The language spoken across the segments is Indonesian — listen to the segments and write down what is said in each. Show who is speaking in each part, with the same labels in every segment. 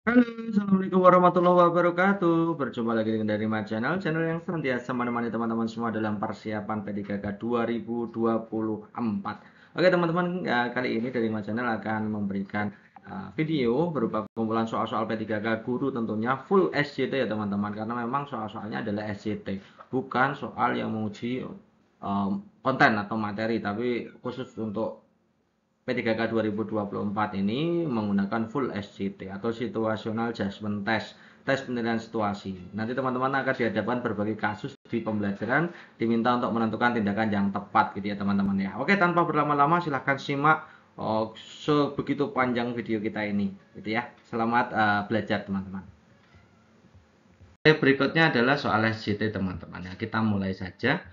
Speaker 1: Halo, Assalamualaikum warahmatullahi wabarakatuh. Berjumpa lagi dengan dari My Channel yang senantiasa menemani teman-teman semua dalam persiapan P3K 2024. Oke teman-teman, kali ini dari My Channel akan memberikan video berupa kumpulan soal-soal P3K guru tentunya full SJT ya teman-teman. Karena memang soal-soalnya adalah SJT, bukan soal yang menguji konten atau materi, tapi khusus untuk P3K 2024 ini menggunakan full SJT atau Situational Judgment Test, tes penilaian situasi. Nanti teman-teman akan dihadapkan berbagai kasus di pembelajaran, diminta untuk menentukan tindakan yang tepat gitu ya teman-teman ya. Oke, tanpa berlama-lama silahkan simak sebegitu panjang video kita ini gitu ya. Selamat belajar teman-teman. Berikutnya adalah soal SJT teman-teman ya. Kita mulai saja.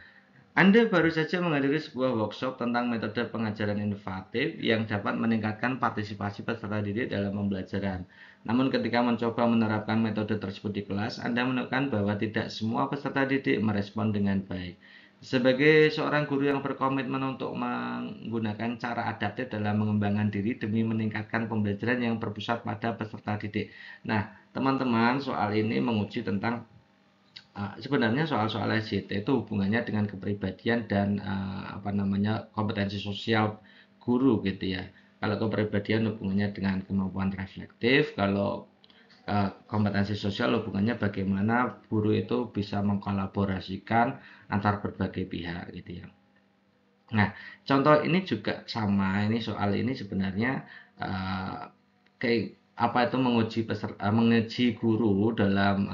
Speaker 1: Anda baru saja menghadiri sebuah workshop tentang metode pengajaran inovatif yang dapat meningkatkan partisipasi peserta didik dalam pembelajaran. Namun ketika mencoba menerapkan metode tersebut di kelas, Anda menemukan bahwa tidak semua peserta didik merespon dengan baik. Sebagai seorang guru yang berkomitmen untuk menggunakan cara adaptif dalam mengembangkan diri demi meningkatkan pembelajaran yang berpusat pada peserta didik. Nah, teman-teman, soal ini menguji tentang sebenarnya soal-soal SJT itu hubungannya dengan kepribadian dan kompetensi sosial guru gitu ya. Kalau kepribadian hubungannya dengan kemampuan reflektif, kalau kompetensi sosial hubungannya bagaimana guru itu bisa mengkolaborasikan antar berbagai pihak gitu ya. Nah, contoh ini juga sama. Ini soal ini sebenarnya uh, kayak apa itu menguji guru dalam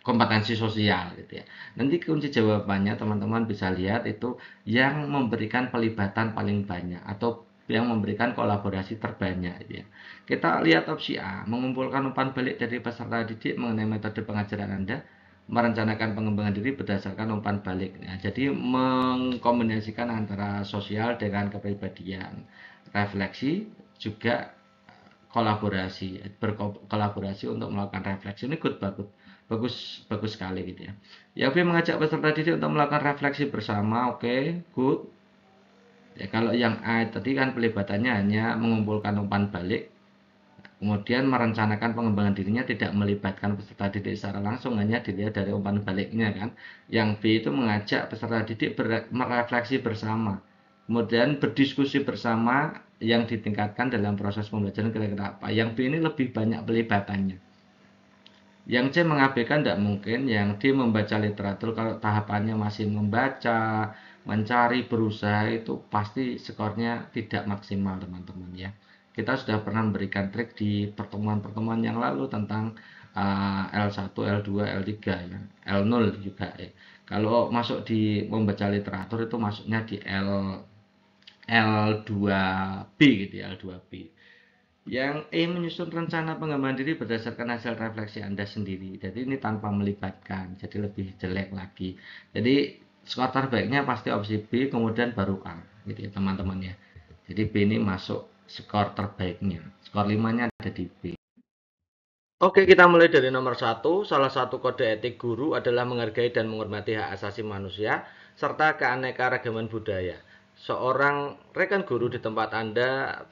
Speaker 1: kompetensi sosial gitu ya. Nanti kunci jawabannya teman-teman bisa lihat itu yang memberikan pelibatan paling banyak atau yang memberikan kolaborasi terbanyak gitu ya. Kita lihat opsi A, mengumpulkan umpan balik dari peserta didik mengenai metode pengajaran Anda, merencanakan pengembangan diri berdasarkan umpan balik. Nah, jadi mengkombinasikan antara sosial dengan kepribadian, refleksi juga kolaborasi, berkolaborasi untuk melakukan refleksi. Ini bagus bagus bagus sekali gitu ya. Ya, B mengajak peserta didik untuk melakukan refleksi bersama. Oke, good. Ya, kalau yang A tadi kan pelibatannya hanya mengumpulkan umpan balik, kemudian merencanakan pengembangan dirinya tidak melibatkan peserta didik secara langsung, hanya dilihat dari umpan baliknya kan. Yang B itu mengajak peserta didik merefleksi bersama, kemudian berdiskusi bersama yang ditingkatkan dalam proses pembelajaran kira-kira apa. Yang B ini lebih banyak pelibatannya. Yang C mengabaikan tidak mungkin, yang D membaca literatur. Kalau tahapannya masih membaca, mencari, berusaha, itu pasti skornya tidak maksimal teman-teman ya. Kita sudah pernah memberikan trik di pertemuan-pertemuan yang lalu tentang L1, L2, L3 ya. L0 juga ya. Kalau masuk di membaca literatur itu masuknya di L2B gitu ya, L2B. Yang E menyusun rencana pengembangan diri berdasarkan hasil refleksi Anda sendiri. Jadi ini tanpa melibatkan, jadi lebih jelek lagi. Jadi skor terbaiknya pasti opsi B, kemudian baru A, gitu ya teman-teman ya. Jadi B ini masuk skor terbaiknya. Skor 5-nya ada di B. Oke, kita mulai dari nomor satu. Salah satu kode etik guru adalah menghargai dan menghormati hak asasi manusia serta keanekaragaman budaya. Seorang rekan guru di tempat Anda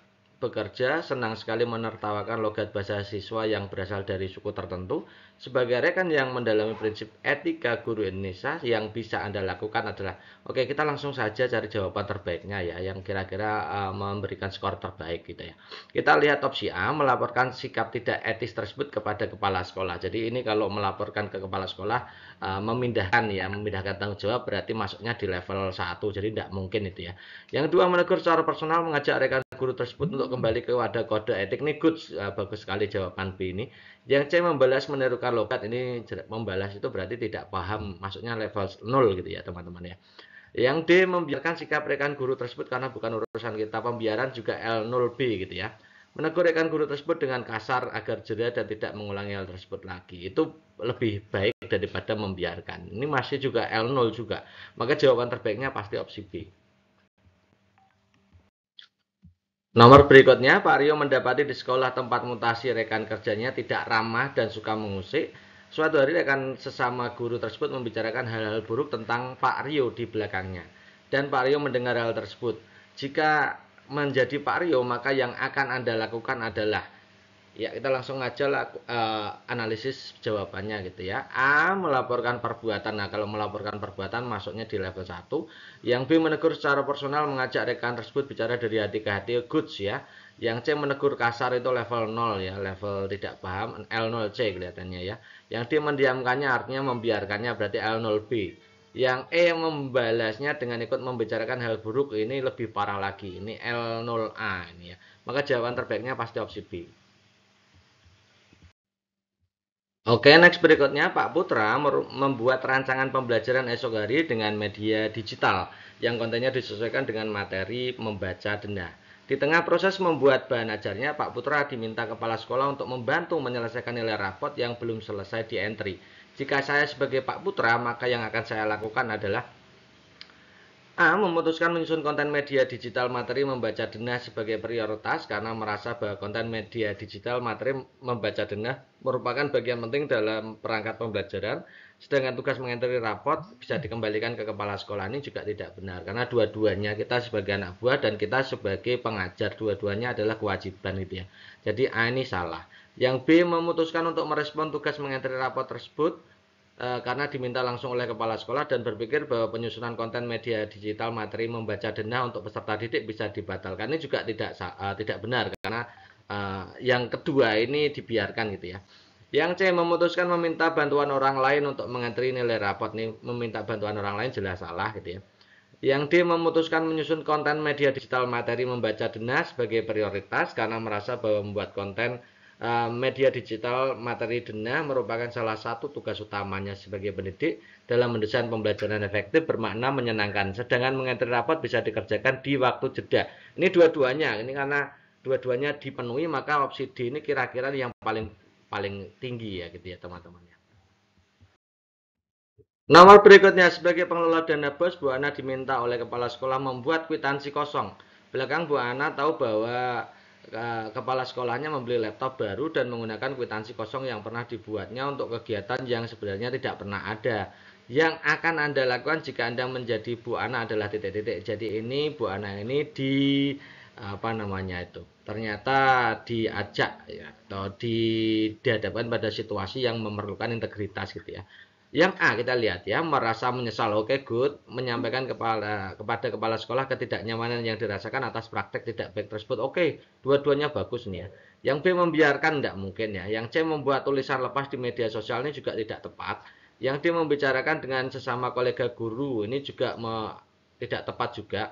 Speaker 1: bekerja senang sekali menertawakan logat bahasa siswa yang berasal dari suku tertentu. Sebagai rekan yang mendalami prinsip etika guru Indonesia, yang bisa Anda lakukan adalah, oke, kita langsung saja cari jawaban terbaiknya ya, yang kira-kira memberikan skor terbaik gitu ya. Kita lihat opsi A, melaporkan sikap tidak etis tersebut kepada kepala sekolah. Jadi ini kalau melaporkan ke kepala sekolah, memindahkan tanggung jawab, berarti masuknya di level 1. Jadi tidak mungkin itu ya. Yang kedua, menegur secara personal, mengajak rekan guru tersebut untuk kembali ke wadah kode etik. Ini good, bagus sekali jawaban B ini. Yang C, membalas menirukan logat. Ini membalas itu berarti tidak paham, masuknya level 0 gitu ya teman-teman ya. Yang D, membiarkan sikap rekan guru tersebut karena bukan urusan kita. Pembiaran juga L0B gitu ya. Menegur rekan guru tersebut dengan kasar agar jeda dan tidak mengulangi hal tersebut lagi. Itu lebih baik daripada membiarkan. Ini masih juga L0 juga. Maka jawaban terbaiknya pasti opsi B. Nomor berikutnya, Pak Rio mendapati di sekolah tempat mutasi rekan kerjanya tidak ramah dan suka mengusik. Suatu hari rekan sesama guru tersebut membicarakan hal-hal buruk tentang Pak Rio di belakangnya. Dan Pak Rio mendengar hal tersebut. Jika menjadi Pak Rio, maka yang akan Anda lakukan adalah Ya, kita langsung aja lah analisis jawabannya gitu ya. A melaporkan perbuatan. Nah, kalau melaporkan perbuatan masuknya di level 1. Yang B menegur secara personal, mengajak rekan tersebut bicara dari hati ke hati, goods ya. Yang C menegur kasar itu level 0 ya, level tidak paham, L0C kelihatannya ya. Yang D mendiamkannya artinya membiarkannya, berarti L0B. Yang E membalasnya dengan ikut membicarakan hal buruk, ini lebih parah lagi, ini L0A ini ya. Maka jawaban terbaiknya pasti opsi B. Oke, next berikutnya Pak Putra membuat rancangan pembelajaran esok hari dengan media digital yang kontennya disesuaikan dengan materi membaca denah. Di tengah proses membuat bahan ajarnya, Pak Putra diminta kepala sekolah untuk membantu menyelesaikan nilai rapot yang belum selesai di entry. Jika saya sebagai Pak Putra, maka yang akan saya lakukan adalah A. Memutuskan menyusun konten media digital materi membaca denah sebagai prioritas karena merasa bahwa konten media digital materi membaca denah merupakan bagian penting dalam perangkat pembelajaran, sedangkan tugas mengentri raport bisa dikembalikan ke kepala sekolah. Ini juga tidak benar karena dua-duanya kita sebagai anak buah dan kita sebagai pengajar, dua-duanya adalah kewajiban gitu ya. Jadi A ini salah. Yang B memutuskan untuk merespon tugas mengentri raport tersebut karena diminta langsung oleh kepala sekolah dan berpikir bahwa penyusunan konten media digital materi membaca denah untuk peserta didik bisa dibatalkan. Ini juga tidak benar karena yang kedua ini dibiarkan gitu ya. Yang C memutuskan meminta bantuan orang lain untuk mengentri nilai rapot. Nih meminta bantuan orang lain jelas salah gitu ya. Yang D memutuskan menyusun konten media digital materi membaca denah sebagai prioritas karena merasa bahwa membuat konten media digital materi denah merupakan salah satu tugas utamanya sebagai pendidik dalam mendesain pembelajaran efektif bermakna menyenangkan. Sedangkan mengentri rapot bisa dikerjakan di waktu jeda. Ini dua-duanya. Ini karena dua-duanya dipenuhi maka opsi D ini kira-kira yang paling tinggi ya gitu ya teman-teman. Nomor berikutnya, sebagai pengelola dana BOS, Bu Ana diminta oleh kepala sekolah membuat kwitansi kosong. Belakang Bu Ana tahu bahwa kepala sekolahnya membeli laptop baru dan menggunakan kwitansi kosong yang pernah dibuatnya untuk kegiatan yang sebenarnya tidak pernah ada. Yang akan Anda lakukan jika Anda menjadi Bu Ana adalah titik-titik. Jadi ini Bu Ana ini apa namanya itu? Ternyata diajak ya, atau dihadapkan pada situasi yang memerlukan integritas gitu ya. Yang A kita lihat ya, merasa menyesal. Oke, good. Menyampaikan kepada kepala sekolah ketidaknyamanan yang dirasakan atas praktek tidak baik tersebut. Oke, dua-duanya bagus nih ya. Yang B membiarkan tidak mungkin ya. Yang C membuat tulisan lepas di media sosial ini juga tidak tepat. Yang D membicarakan dengan sesama kolega guru ini juga tidak tepat juga.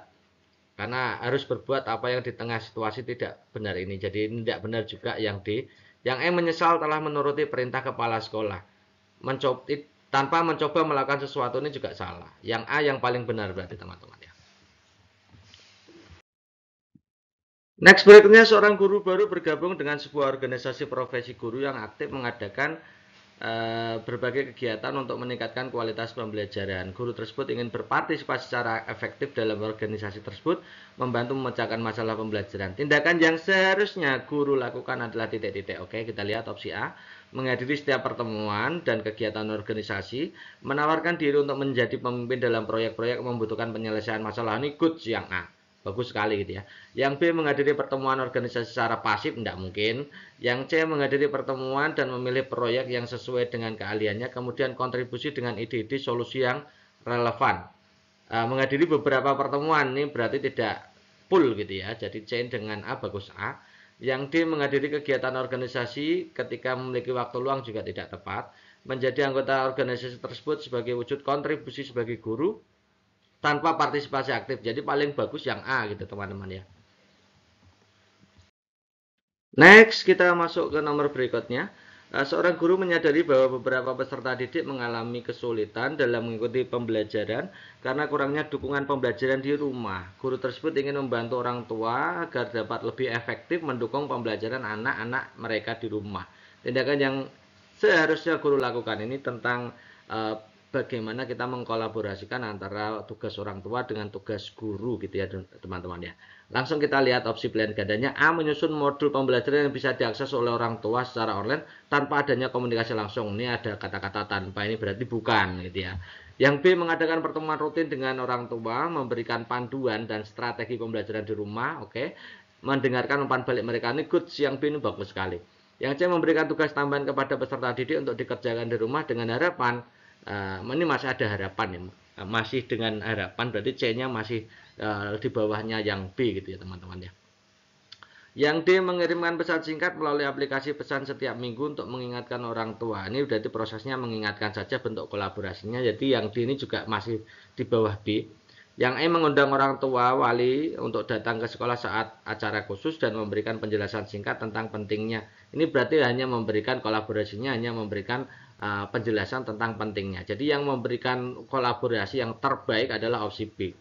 Speaker 1: Karena harus berbuat apa yang di tengah situasi tidak benar ini. Jadi ini tidak benar juga yang D. Yang E menyesal telah menuruti perintah kepala sekolah. Tanpa mencoba melakukan sesuatu ini juga salah. Yang A yang paling benar berarti teman-teman ya. Next berikutnya, seorang guru baru bergabung dengan sebuah organisasi profesi guru yang aktif mengadakan berbagai kegiatan untuk meningkatkan kualitas pembelajaran. Guru tersebut ingin berpartisipasi secara efektif dalam organisasi tersebut, membantu memecahkan masalah pembelajaran. Tindakan yang seharusnya guru lakukan adalah titik-titik. Oke, kita lihat opsi A. Menghadiri setiap pertemuan dan kegiatan organisasi, menawarkan diri untuk menjadi pemimpin dalam proyek-proyek membutuhkan penyelesaian masalah. Ini good yang A. Bagus sekali gitu ya. Yang B menghadiri pertemuan organisasi secara pasif, tidak mungkin. Yang C menghadiri pertemuan dan memilih proyek yang sesuai dengan keahliannya, kemudian kontribusi dengan ide-ide solusi yang relevan. Menghadiri beberapa pertemuan ini berarti tidak full gitu ya. Jadi C dengan A bagus A. Yang D menghadiri kegiatan organisasi ketika memiliki waktu luang juga tidak tepat. Menjadi anggota organisasi tersebut sebagai wujud kontribusi sebagai guru tanpa partisipasi aktif. Jadi paling bagus yang A gitu teman-teman ya. Next kita masuk ke nomor berikutnya. Seorang guru menyadari bahwa beberapa peserta didik mengalami kesulitan dalam mengikuti pembelajaran karena kurangnya dukungan pembelajaran di rumah. Guru tersebut ingin membantu orang tua agar dapat lebih efektif mendukung pembelajaran anak-anak mereka di rumah. Tindakan yang seharusnya guru lakukan ini tentang bagaimana kita mengkolaborasikan antara tugas orang tua dengan tugas guru gitu ya teman-teman ya. Langsung kita lihat opsi pilihan gandanya. A. Menyusun modul pembelajaran yang bisa diakses oleh orang tua secara online tanpa adanya komunikasi langsung. Ini ada kata-kata tanpa, ini berarti bukan gitu ya. Yang B. Mengadakan pertemuan rutin dengan orang tua, memberikan panduan dan strategi pembelajaran di rumah. Oke. Mendengarkan umpan balik mereka, ini good. Yang B ini bagus sekali. Yang C memberikan tugas tambahan kepada peserta didik untuk dikerjakan di rumah dengan harapan, ini masih ada harapan ya, masih dengan harapan berarti C-nya masih di bawahnya yang B gitu ya teman-teman ya. Yang D mengirimkan pesan singkat melalui aplikasi pesan setiap minggu untuk mengingatkan orang tua. Ini berarti prosesnya mengingatkan saja, bentuk kolaborasinya. Jadi yang D ini juga masih di bawah B. Yang E mengundang orang tua wali untuk datang ke sekolah saat acara khusus dan memberikan penjelasan singkat tentang pentingnya. Ini berarti hanya memberikan kolaborasinya, hanya memberikan penjelasan tentang pentingnya. Jadi yang memberikan kolaborasi yang terbaik adalah opsi B.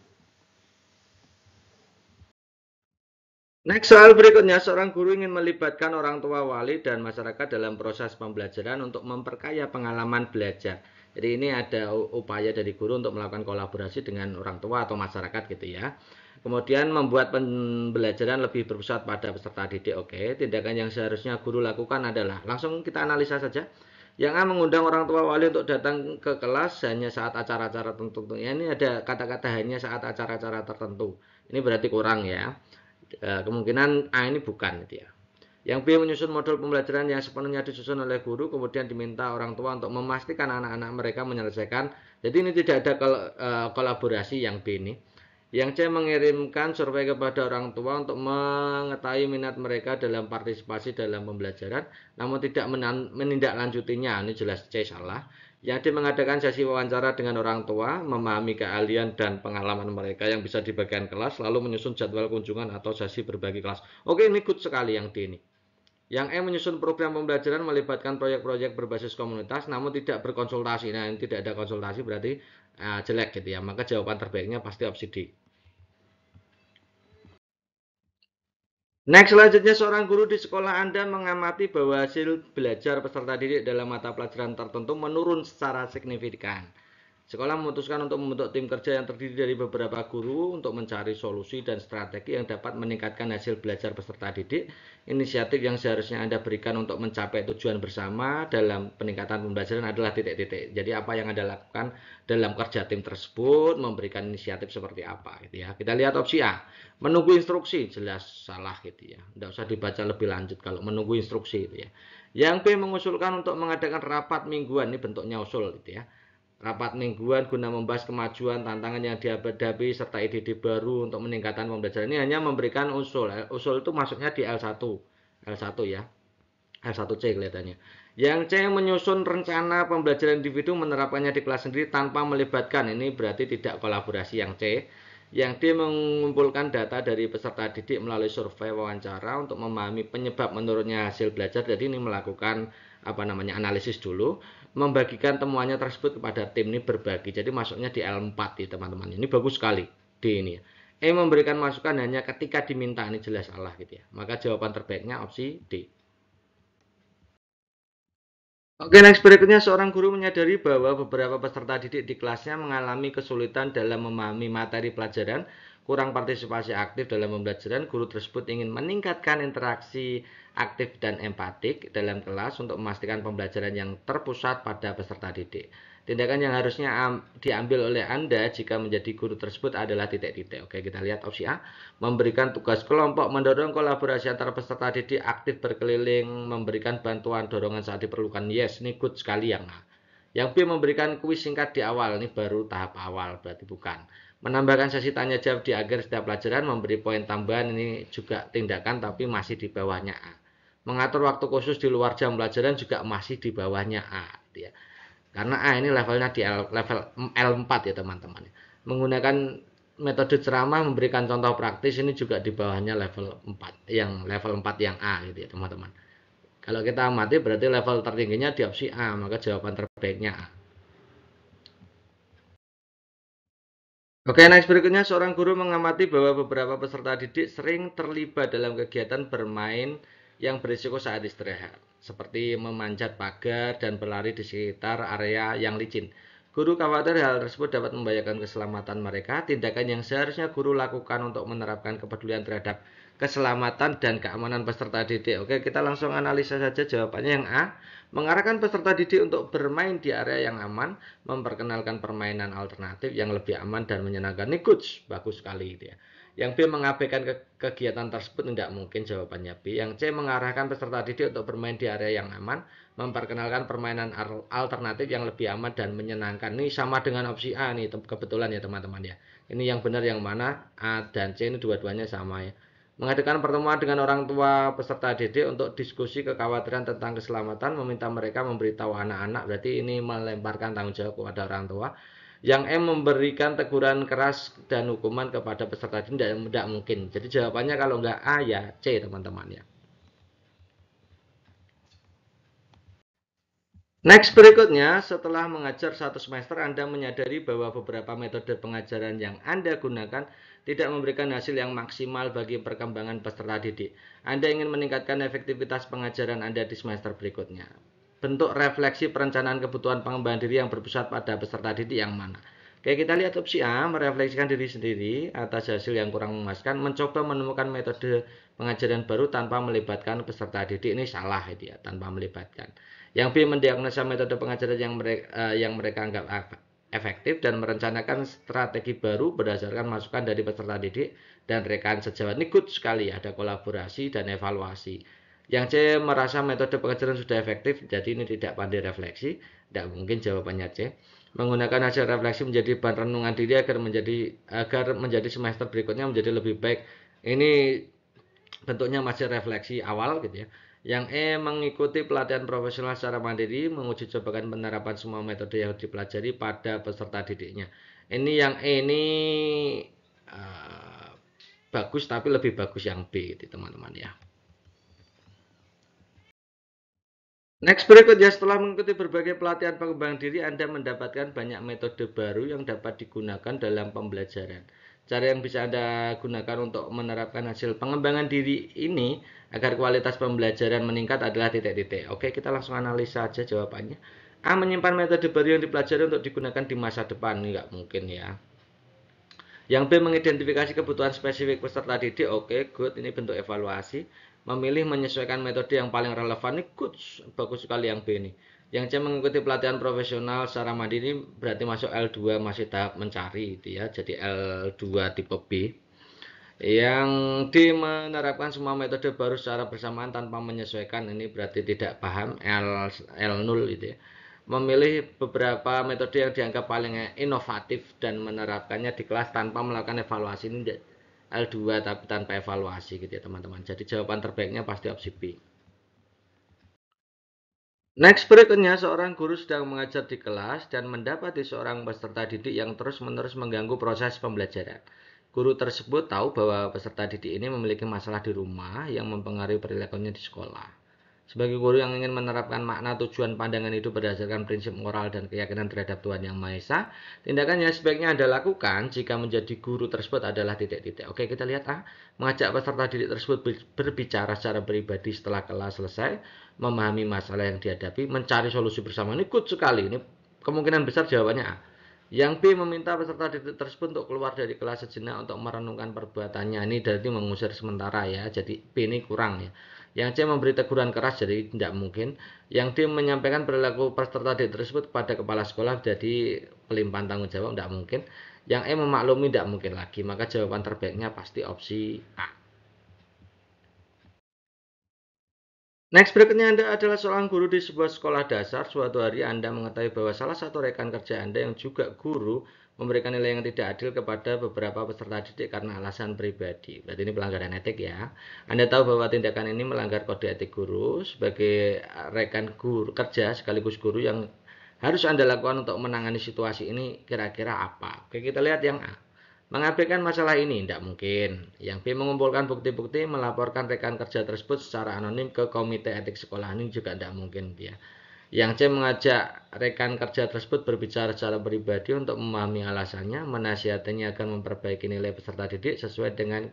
Speaker 1: Next, soal berikutnya, seorang guru ingin melibatkan orang tua, wali, dan masyarakat dalam proses pembelajaran untuk memperkaya pengalaman belajar. Jadi ini ada upaya dari guru untuk melakukan kolaborasi dengan orang tua atau masyarakat gitu ya. Kemudian membuat pembelajaran lebih berpusat pada peserta didik. Oke, tindakan yang seharusnya guru lakukan adalah, langsung kita analisa saja. Yang A, mengundang orang tua wali untuk datang ke kelas hanya saat acara-acara tertentu. Ya, ini ada kata-kata hanya saat acara-acara tertentu. Ini berarti kurang ya. Kemungkinan A ini bukan gitu ya. Yang B, menyusun modul pembelajaran yang sepenuhnya disusun oleh guru, kemudian diminta orang tua untuk memastikan anak-anak mereka menyelesaikan. Jadi ini tidak ada kolaborasi yang B ini. Yang C, mengirimkan survei kepada orang tua untuk mengetahui minat mereka dalam partisipasi dalam pembelajaran, namun tidak menindaklanjutinya. Ini jelas C salah. Yang D, mengadakan sesi wawancara dengan orang tua, memahami keahlian dan pengalaman mereka yang bisa di bagian kelas, lalu menyusun jadwal kunjungan atau sesi berbagi kelas. Oke, ini good sekali yang D ini. Yang E, menyusun program pembelajaran melibatkan proyek-proyek berbasis komunitas, namun tidak berkonsultasi. Nah, ini tidak ada konsultasi berarti jelek gitu ya. Maka jawaban terbaiknya pasti opsi D. Next, selanjutnya seorang guru di sekolah Anda mengamati bahwa hasil belajar peserta didik dalam mata pelajaran tertentu menurun secara signifikan. Sekolah memutuskan untuk membentuk tim kerja yang terdiri dari beberapa guru untuk mencari solusi dan strategi yang dapat meningkatkan hasil belajar peserta didik. Inisiatif yang seharusnya Anda berikan untuk mencapai tujuan bersama dalam peningkatan pembelajaran adalah titik-titik. Jadi apa yang Anda lakukan dalam kerja tim tersebut, memberikan inisiatif seperti apa gitu ya. Kita lihat opsi A. Menunggu instruksi, jelas salah gitu ya. Tidak usah dibaca lebih lanjut kalau menunggu instruksi gitu ya. Yang B, mengusulkan untuk mengadakan rapat mingguan, ini bentuknya usul gitu ya. Rapat mingguan guna membahas kemajuan, tantangan yang dihadapi, serta ide-ide baru untuk meningkatkan pembelajaran. Ini hanya memberikan usul. Usul itu masuknya di L1. L1 ya. L1C kelihatannya. Yang C, menyusun rencana pembelajaran individu, menerapkannya di kelas sendiri tanpa melibatkan. Ini berarti tidak kolaborasi yang C. Yang D, mengumpulkan data dari peserta didik melalui survei wawancara untuk memahami penyebab menurunnya hasil belajar. Jadi ini melakukan analisis dulu, membagikan temuannya tersebut kepada tim, ini berbagi. Jadi masuknya di L4 ya teman-teman. Ini bagus sekali D ini. E, memberikan masukan hanya ketika diminta, ini jelas salah gitu ya. Maka jawaban terbaiknya opsi D. Oke, next berikutnya, seorang guru menyadari bahwa beberapa peserta didik di kelasnya mengalami kesulitan dalam memahami materi pelajaran, kurang partisipasi aktif dalam pembelajaran. Guru tersebut ingin meningkatkan interaksi aktif dan empatik dalam kelas untuk memastikan pembelajaran yang terpusat pada peserta didik. Tindakan yang harusnya diambil oleh Anda jika menjadi guru tersebut adalah titik-titik. Oke, kita lihat opsi A. Memberikan tugas kelompok, mendorong kolaborasi antar peserta didik, aktif berkeliling, memberikan bantuan dorongan saat diperlukan. Yes, ini good sekali yang A. Yang B, memberikan kuis singkat di awal. Ini baru tahap awal, berarti bukan. Menambahkan sesi tanya jawab di akhir setiap pelajaran, memberi poin tambahan. Ini juga tindakan tapi masih di bawahnya A. Mengatur waktu khusus di luar jam pelajaran juga masih di bawahnya A. Ya. Karena A ini levelnya di level L4 ya teman-teman. Menggunakan metode ceramah, memberikan contoh praktis, ini juga di bawahnya level 4. Yang level 4 yang A gitu ya teman-teman. Kalau kita amati berarti level tertingginya di opsi A, maka jawaban terbaiknya A. Oke, next berikutnya, seorang guru mengamati bahwa beberapa peserta didik sering terlibat dalam kegiatan bermain yang berisiko saat istirahat, seperti memanjat pagar dan berlari di sekitar area yang licin. Guru khawatir hal tersebut dapat membahayakan keselamatan mereka. Tindakan yang seharusnya guru lakukan untuk menerapkan kepedulian terhadap keselamatan dan keamanan peserta didik. Oke, kita langsung analisa saja jawabannya. Yang A, mengarahkan peserta didik untuk bermain di area yang aman, memperkenalkan permainan alternatif yang lebih aman dan menyenangkan. Ini good, bagus sekali gitu ya. Yang B mengabaikan kegiatan tersebut, tidak mungkin jawabannya B. Yang C mengarahkan peserta didik untuk bermain di area yang aman, memperkenalkan permainan alternatif yang lebih aman dan menyenangkan. Ini sama dengan opsi A nih, kebetulan ya teman-teman ya. Ini yang benar yang mana? A dan C ini dua-duanya sama ya. Mengadakan pertemuan dengan orang tua peserta didik untuk diskusi kekhawatiran tentang keselamatan, meminta mereka memberitahu anak-anak, berarti ini melemparkan tanggung jawab kepada orang tua. Yang M memberikan teguran keras dan hukuman kepada peserta didik, tidak mungkin. Jadi jawabannya kalau nggak A ya C teman-teman ya. Next berikutnya, setelah mengajar 1 semester, Anda menyadari bahwa beberapa metode pengajaran yang Anda gunakan tidak memberikan hasil yang maksimal bagi perkembangan peserta didik. Anda ingin meningkatkan efektivitas pengajaran Anda di semester berikutnya. Bentuk refleksi perencanaan kebutuhan pengembangan diri yang berpusat pada peserta didik yang mana? Oke, kita lihat opsi A, merefleksikan diri sendiri atas hasil yang kurang memuaskan, mencoba menemukan metode pengajaran baru tanpa melibatkan peserta didik. Ini salah itu ya, tanpa melibatkan. Yang B, mendiagnosa metode pengajaran yang mereka anggap efektif dan merencanakan strategi baru berdasarkan masukan dari peserta didik dan rekan sejawat. Ini good sekali, ada kolaborasi dan evaluasi. Yang C, merasa metode pengajaran sudah efektif, jadi ini tidak pandai refleksi. Tidak mungkin jawabannya C. Menggunakan hasil refleksi menjadi bahan renungan diri agar menjadi semester berikutnya menjadi lebih baik. Ini bentuknya masih refleksi awal gitu ya. Yang E, mengikuti pelatihan profesional secara mandiri, menguji cobakan penerapan semua metode yang dipelajari pada peserta didiknya. Ini yang E ini bagus, tapi lebih bagus yang B gitu teman-teman ya. Next berikutnya, setelah mengikuti berbagai pelatihan pengembangan diri, Anda mendapatkan banyak metode baru yang dapat digunakan dalam pembelajaran. Cara yang bisa Anda gunakan untuk menerapkan hasil pengembangan diri ini agar kualitas pembelajaran meningkat adalah titik-titik. Oke, kita langsung analisa aja jawabannya. A, menyimpan metode baru yang dipelajari untuk digunakan di masa depan. Ini nggak mungkin ya. Yang B, mengidentifikasi kebutuhan spesifik peserta didik. Oke, good. Ini bentuk evaluasi. Memilih menyesuaikan metode yang paling relevan. Ini good. Bagus sekali yang B ini. Yang C, mengikuti pelatihan profesional secara mandiri. Berarti masuk L2, masih tahap mencari itu ya. Jadi L2 tipe B. Yang D, menerapkan semua metode baru secara bersamaan tanpa menyesuaikan. Ini berarti tidak paham. L0 itu ya. Memilih beberapa metode yang dianggap paling inovatif dan menerapkannya di kelas tanpa melakukan evaluasi. Ini L2 tapi tanpa evaluasi gitu ya teman-teman. Jadi jawaban terbaiknya pasti opsi B. Next berikutnya, seorang guru sedang mengajar di kelas dan mendapati seorang peserta didik yang terus-menerus mengganggu proses pembelajaran. Guru tersebut tahu bahwa peserta didik ini memiliki masalah di rumah yang mempengaruhi perilakunya di sekolah. Sebagai guru yang ingin menerapkan makna tujuan pandangan hidup berdasarkan prinsip moral dan keyakinan terhadap Tuhan Yang Maha Esa, tindakan yang sebaiknya Anda lakukan jika menjadi guru tersebut adalah titik-titik. Oke, kita lihat A. Mengajak peserta didik tersebut berbicara secara pribadi setelah kelas selesai, memahami masalah yang dihadapi, mencari solusi bersama. Ini good sekali. Ini kemungkinan besar jawabannya A. Yang B, meminta peserta didik tersebut untuk keluar dari kelas sejenak untuk merenungkan perbuatannya. Ini berarti mengusir sementara ya. Jadi B ini kurang ya. Yang C, memberi teguran keras, jadi tidak mungkin. Yang D, menyampaikan perilaku peserta didik tersebut kepada kepala sekolah, jadi pelimpahan tanggung jawab, tidak mungkin. Yang E, memaklumi, tidak mungkin lagi. Maka jawaban terbaiknya pasti opsi A. Next berikutnya, Anda adalah seorang guru di sebuah sekolah dasar. Suatu hari Anda mengetahui bahwa salah satu rekan kerja Anda yang juga guru memberikan nilai yang tidak adil kepada beberapa peserta didik karena alasan pribadi. Berarti ini pelanggaran etik ya. Anda tahu bahwa tindakan ini melanggar kode etik guru. Sebagai rekan guru kerja sekaligus guru, yang harus Anda lakukan untuk menangani situasi ini kira-kira apa? Oke, kita lihat yang A. Mengabaikan masalah ini tidak mungkin. Yang B, mengumpulkan bukti-bukti, melaporkan rekan kerja tersebut secara anonim ke komite etik sekolah. Ini juga tidak mungkin dia. Yang C, mengajak rekan kerja tersebut berbicara secara pribadi untuk memahami alasannya, menasihatinya agar memperbaiki nilai peserta didik sesuai dengan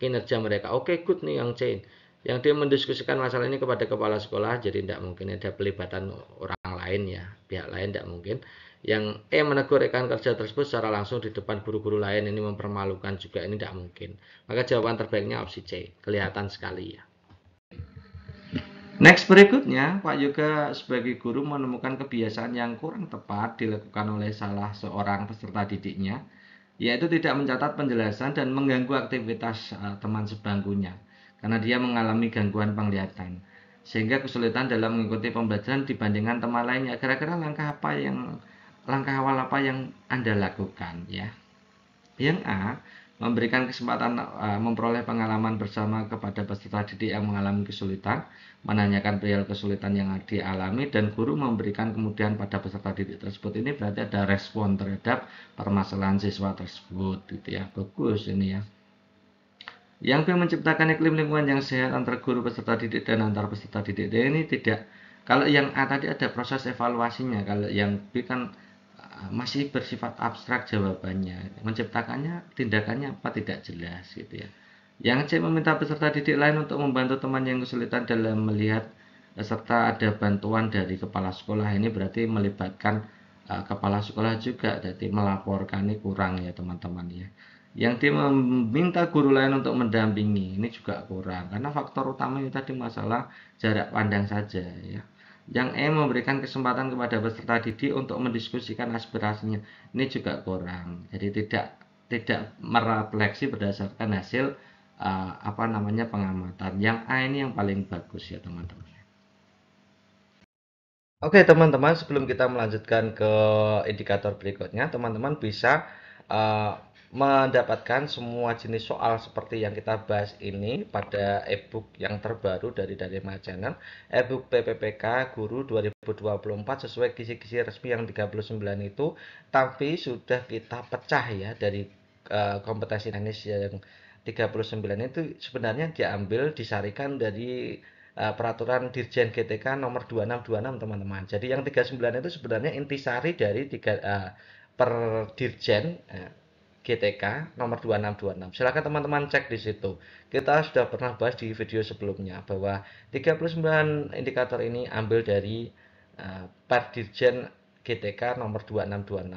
Speaker 1: kinerja mereka. Oke, good nih yang C. Yang D, mendiskusikan masalah ini kepada kepala sekolah, jadi tidak mungkin ada pelibatan orang lain ya, pihak lain tidak mungkin. Yang E, menegur rekan kerja tersebut secara langsung di depan guru-guru lain, ini mempermalukan juga, ini tidak mungkin. Maka jawaban terbaiknya opsi C, kelihatan sekali ya. Next berikutnya, Pak Yoga sebagai guru menemukan kebiasaan yang kurang tepat dilakukan oleh salah seorang peserta didiknya. yaitu tidak mencatat penjelasan dan mengganggu aktivitas teman sebangkunya karena dia mengalami gangguan penglihatan sehingga kesulitan dalam mengikuti pembelajaran dibandingkan teman lainnya. Kira-kira langkah awal apa yang Anda lakukan ya? Yang A, memberikan kesempatan memperoleh pengalaman bersama kepada peserta didik yang mengalami kesulitan, menanyakan perihal kesulitan yang dialami, dan guru memberikan kemudian pada peserta didik tersebut. Ini berarti ada respon terhadap permasalahan siswa tersebut, gitu ya. Bagus ini ya. Yang B, menciptakan iklim lingkungan yang sehat antara guru peserta didik dan antar peserta didik. Dan ini tidak, kalau yang A tadi ada proses evaluasinya, kalau yang B kan masih bersifat abstrak jawabannya, menciptakannya tindakannya apa tidak jelas gitu ya. Yang C, meminta peserta didik lain untuk membantu teman yang kesulitan dalam melihat serta ada bantuan dari kepala sekolah. Ini berarti melibatkan kepala sekolah juga, jadi melaporkan ini kurang ya teman-teman ya. Yang D, meminta guru lain untuk mendampingi, ini juga kurang karena faktor utamanya tadi masalah jarak pandang saja ya. Yang E, memberikan kesempatan kepada peserta didik untuk mendiskusikan aspirasinya, ini juga kurang, jadi tidak merefleksi berdasarkan hasil pengamatan. Yang A ini yang paling bagus ya teman-teman. Oke teman-teman, sebelum kita melanjutkan ke indikator berikutnya, teman-teman bisa mendapatkan semua jenis soal seperti yang kita bahas ini pada ebook yang terbaru dari My Channel, ebook PPPK Guru 2024 sesuai kisi-kisi resmi yang 39 itu, tapi sudah kita pecah ya dari kompetensi teknis yang 39 itu sebenarnya diambil disarikan dari peraturan Dirjen GTK nomor 2626 teman-teman. Jadi yang 39 itu sebenarnya intisari dari per Dirjen GTK nomor 2626. Silakan teman-teman cek di situ. Kita sudah pernah bahas di video sebelumnya bahwa 39 indikator ini ambil dari per Dirjen GTK nomor 2626.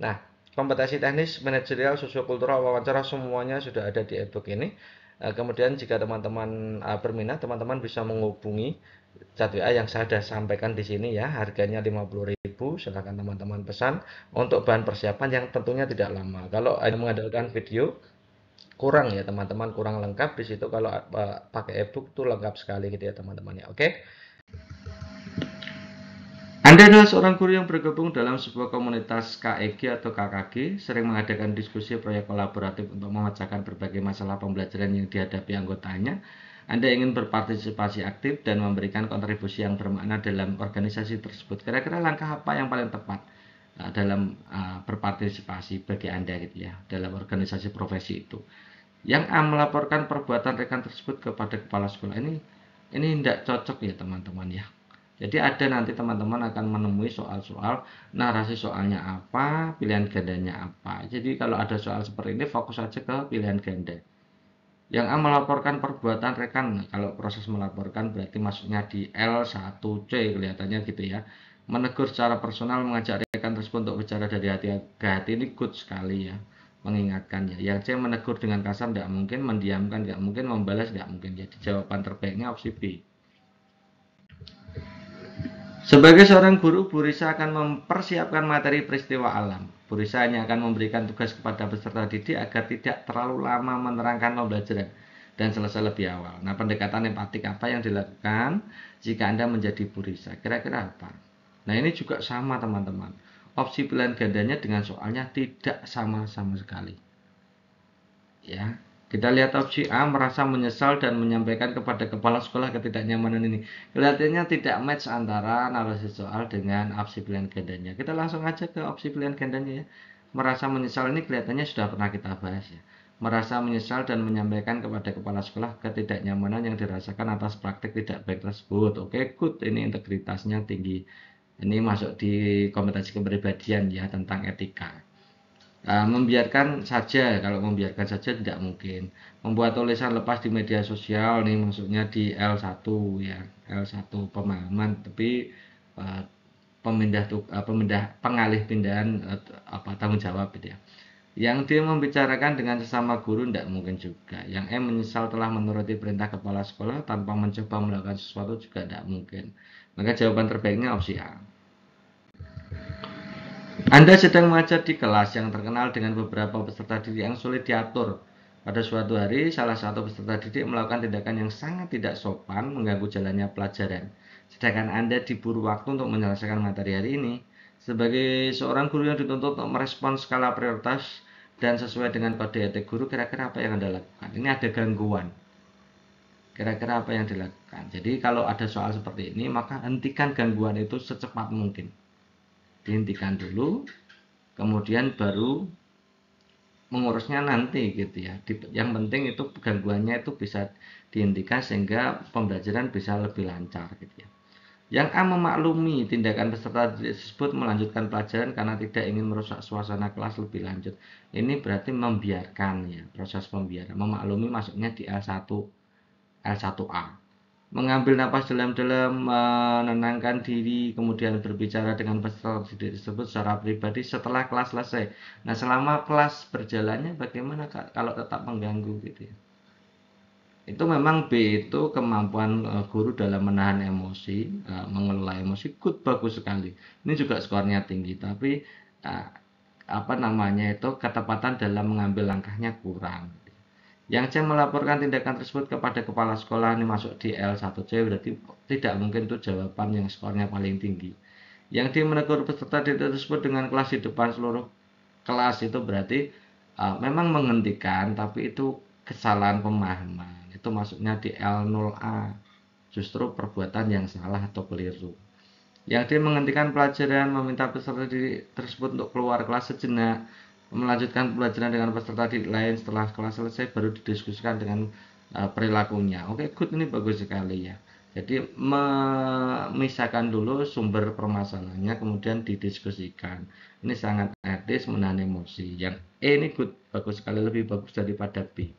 Speaker 1: Nah, kompetensi teknis, manajerial, sosiokultural, wawancara semuanya sudah ada di ebook ini. Kemudian jika teman-teman berminat, teman-teman bisa menghubungi chat WA yang saya sudah sampaikan di sini ya. Harganya 50.000. Silakan teman-teman pesan untuk bahan persiapan yang tentunya tidak lama. Kalau hanya mengandalkan video kurang ya teman-teman, kurang lengkap di situ. Kalau pakai ebook tuh lengkap sekali gitu ya teman-teman ya. Oke. Anda adalah seorang guru yang bergabung dalam sebuah komunitas KEG atau KKG, sering mengadakan diskusi proyek kolaboratif untuk memecahkan berbagai masalah pembelajaran yang dihadapi anggotanya. Anda ingin berpartisipasi aktif dan memberikan kontribusi yang bermakna dalam organisasi tersebut. Kira-kira langkah apa yang paling tepat dalam berpartisipasi bagi Anda gitu ya, dalam organisasi profesi itu? Yang A, melaporkan perbuatan rekan tersebut kepada kepala sekolah. Ini tidak cocok ya teman-teman ya. Jadi ada nanti teman-teman akan menemui soal-soal narasi soalnya apa, pilihan gandanya apa. Jadi kalau ada soal seperti ini fokus saja ke pilihan ganda. Yang A, melaporkan perbuatan rekan. Kalau proses melaporkan berarti masuknya di L1C kelihatannya gitu ya. Menegur secara personal, mengajak rekan tersebut untuk bicara dari hati ke hati, ini good sekali ya. Mengingatkan ya. Yang C, menegur dengan kasar tidak mungkin, mendiamkan tidak mungkin, membalas tidak mungkin. Jadi jawaban terbaiknya opsi B. Sebagai seorang guru, Bu Risa akan mempersiapkan materi peristiwa alam. Bu Risa hanya akan memberikan tugas kepada peserta didik agar tidak terlalu lama menerangkan pembelajaran dan selesai lebih awal. Nah, pendekatan empatik apa yang dilakukan jika Anda menjadi Bu Risa? Kira-kira apa? Nah, ini juga sama teman-teman. Opsi pilihan gandanya dengan soalnya tidak sama sama sekali. Ya, kita lihat opsi A, merasa menyesal dan menyampaikan kepada kepala sekolah ketidaknyamanan ini. Kelihatannya tidak match antara narasi soal dengan opsi pilihan gandanya. Kita langsung aja ke opsi pilihan gandanya ya. Merasa menyesal ini kelihatannya sudah pernah kita bahas ya. Merasa menyesal dan menyampaikan kepada kepala sekolah ketidaknyamanan yang dirasakan atas praktik tidak baik tersebut. Oke, good. Ini integritasnya tinggi. Ini masuk di kompetensi kepribadian ya, tentang etika. Membiarkan saja, kalau membiarkan saja tidak mungkin. Membuat tulisan lepas di media sosial, nih maksudnya di L1 ya, L1 pemahaman, tapi pengalih pindahan tanggung jawab gitu ya. Yang dia membicarakan dengan sesama guru tidak mungkin juga. Yang M, menyesal telah menuruti perintah kepala sekolah tanpa mencoba melakukan sesuatu juga tidak mungkin. Maka jawaban terbaiknya opsi A. Anda sedang mengajar di kelas yang terkenal dengan beberapa peserta didik yang sulit diatur. Pada suatu hari, salah satu peserta didik melakukan tindakan yang sangat tidak sopan mengganggu jalannya pelajaran. Sedangkan Anda diburu waktu untuk menyelesaikan materi hari ini. Sebagai seorang guru yang dituntut untuk merespon skala prioritas dan sesuai dengan kode etik guru, kira-kira apa yang Anda lakukan? Ini ada gangguan. Kira-kira apa yang dilakukan? Jadi kalau ada soal seperti ini, maka hentikan gangguan itu secepat mungkin. Dihentikan dulu, kemudian baru mengurusnya nanti gitu ya. Yang penting itu gangguannya itu bisa dihentikan sehingga pembelajaran bisa lebih lancar gitu ya. Yang A, memaklumi tindakan peserta tersebut melanjutkan pelajaran karena tidak ingin merusak suasana kelas lebih lanjut. Ini berarti membiarkan ya, proses pembiaran. Memaklumi maksudnya di L1A. Mengambil napas dalam-dalam, menenangkan diri, kemudian berbicara dengan peserta didik tersebut secara pribadi setelah kelas selesai. Nah, selama kelas berjalannya bagaimana kalau tetap mengganggu gitu ya. Itu memang B itu kemampuan guru dalam menahan emosi, mengelola emosi, good, bagus sekali. Ini juga skornya tinggi, tapi apa namanya itu ketepatan dalam mengambil langkahnya kurang. Yang C, melaporkan tindakan tersebut kepada kepala sekolah, ini masuk di L1C, berarti tidak mungkin itu jawaban yang skornya paling tinggi. Yang D, menegur peserta didik tersebut dengan kelas di depan seluruh kelas, itu berarti memang menghentikan, tapi itu kesalahan pemahaman. Itu masuknya di L0A, justru perbuatan yang salah atau keliru. Yang D, menghentikan pelajaran, meminta peserta didik tersebut untuk keluar kelas sejenak, melanjutkan pelajaran dengan peserta didik lain setelah kelas selesai, baru didiskusikan dengan perilakunya. Oke, good, ini bagus sekali ya. Jadi memisahkan dulu sumber permasalahannya, kemudian didiskusikan. Ini sangat etis, menahan emosi. Yang E ini good, bagus sekali, lebih bagus daripada B.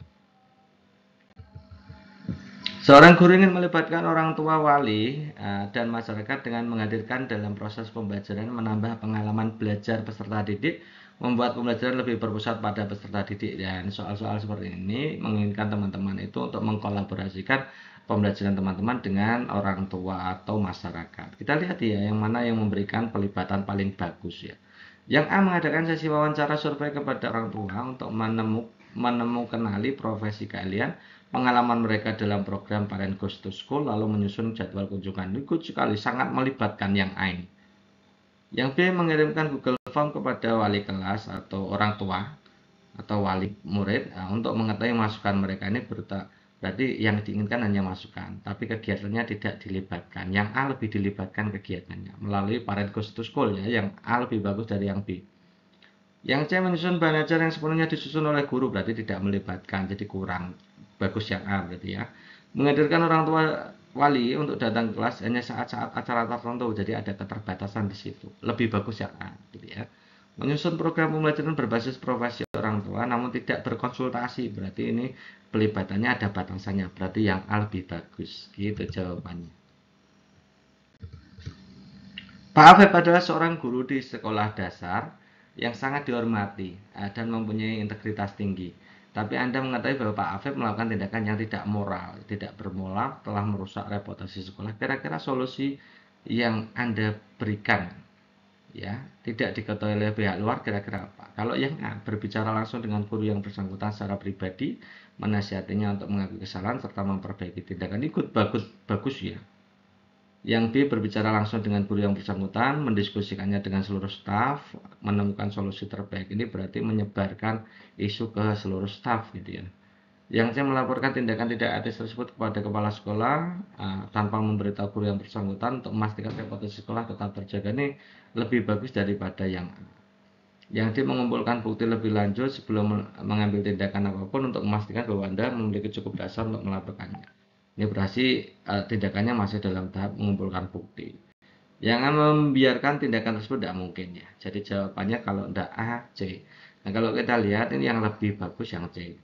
Speaker 1: Seorang guru ingin melibatkan orang tua, wali, dan masyarakat dengan menghadirkan dalam proses pembelajaran, menambah pengalaman belajar peserta didik, membuat pembelajaran lebih berpusat pada peserta didik. Dan soal-soal seperti ini menginginkan teman-teman itu untuk mengkolaborasikan pembelajaran teman-teman dengan orang tua atau masyarakat. Kita lihat ya, yang mana yang memberikan pelibatan paling bagus ya. Yang A, mengadakan sesi wawancara survei kepada orang tua untuk menemukan profesi keahlian, pengalaman mereka dalam program Parent Goes to School, lalu menyusun jadwal kunjungan. Ikut sekali, sangat melibatkan yang A ini. Yang B, mengirimkan Google Form kepada wali kelas atau orang tua atau wali murid untuk mengetahui masukan mereka. Ini berarti yang diinginkan hanya masukan, tapi kegiatannya tidak dilibatkan. Yang A lebih dilibatkan kegiatannya melalui Parent Goes to School ya. Yang A lebih bagus dari yang B. Yang C, menyusun bahan ajar yang sepenuhnya disusun oleh guru, berarti tidak melibatkan, jadi kurang bagus yang A berarti ya. Menghadirkan orang tua wali untuk datang ke kelas hanya saat-saat acara tertentu, jadi ada keterbatasan di situ. Lebih bagus yang A gitu ya. Menyusun program pembelajaran berbasis profesi orang tua namun tidak berkonsultasi, berarti ini pelibatannya ada batasannya, berarti yang A lebih bagus. Gitu jawabannya. Pak Afif adalah seorang guru di sekolah dasar yang sangat dihormati dan mempunyai integritas tinggi. Tapi Anda mengetahui bahwa Pak Afif melakukan tindakan yang tidak moral, tidak bermoral, telah merusak reputasi sekolah. Kira-kira solusi yang Anda berikan ya tidak diketahui oleh pihak luar, kira-kira apa? Kalau yang A, berbicara langsung dengan guru yang bersangkutan secara pribadi, menasihatinya untuk mengakui kesalahan serta memperbaiki tindakan. Ikut bagus ya. Yang B, berbicara langsung dengan guru yang bersangkutan, mendiskusikannya dengan seluruh staf, menemukan solusi terbaik. Ini berarti menyebarkan isu ke seluruh staf gitu ya. Yang C, melaporkan tindakan tidak etis tersebut kepada kepala sekolah tanpa memberitahu guru yang bersangkutan untuk memastikan reputasi sekolah tetap terjaga. Ini lebih bagus daripada yang A. Yang D, mengumpulkan bukti lebih lanjut sebelum mengambil tindakan apapun untuk memastikan bahwa Anda memiliki cukup dasar untuk melaporkannya. Ini berarti tindakannya masih dalam tahap mengumpulkan bukti. Yang membiarkan tindakan tersebut tidak mungkin ya. Jadi jawabannya kalau tidak A, C. Nah, kalau kita lihat ini yang lebih bagus yang C.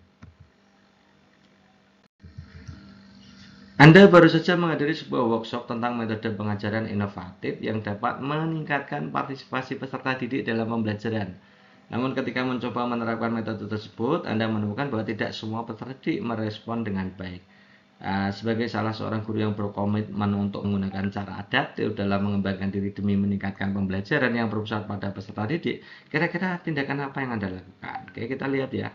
Speaker 1: Anda baru saja menghadiri sebuah workshop tentang metode pengajaran inovatif yang dapat meningkatkan partisipasi peserta didik dalam pembelajaran. Namun ketika mencoba menerapkan metode tersebut, Anda menemukan bahwa tidak semua peserta didik merespon dengan baik. sebagai salah seorang guru yang berkomitmen untuk menggunakan cara adaptif dalam mengembangkan diri demi meningkatkan pembelajaran yang berpusat pada peserta didik, kira-kira tindakan apa yang Anda lakukan? Oke, kita lihat ya.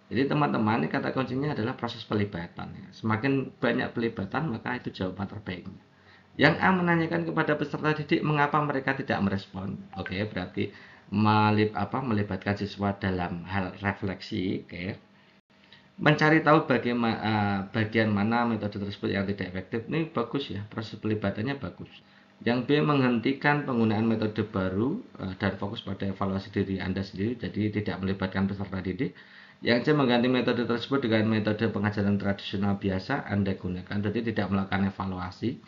Speaker 1: Jadi teman-teman, ini kata kuncinya adalah proses pelibatan. Ya. Semakin banyak pelibatan, maka itu jawaban terbaiknya. Yang A menanyakan kepada peserta didik mengapa mereka tidak merespon. Oke, berarti melibatkan siswa dalam hal refleksi. Oke. Mencari tahu bagian mana metode tersebut yang tidak efektif. Ini bagus ya, proses pelibatannya bagus. Yang B menghentikan penggunaan metode baru dan fokus pada evaluasi diri Anda sendiri, jadi tidak melibatkan peserta didik. Yang C mengganti metode tersebut dengan metode pengajaran tradisional biasa Anda gunakan, jadi tidak melakukan evaluasi,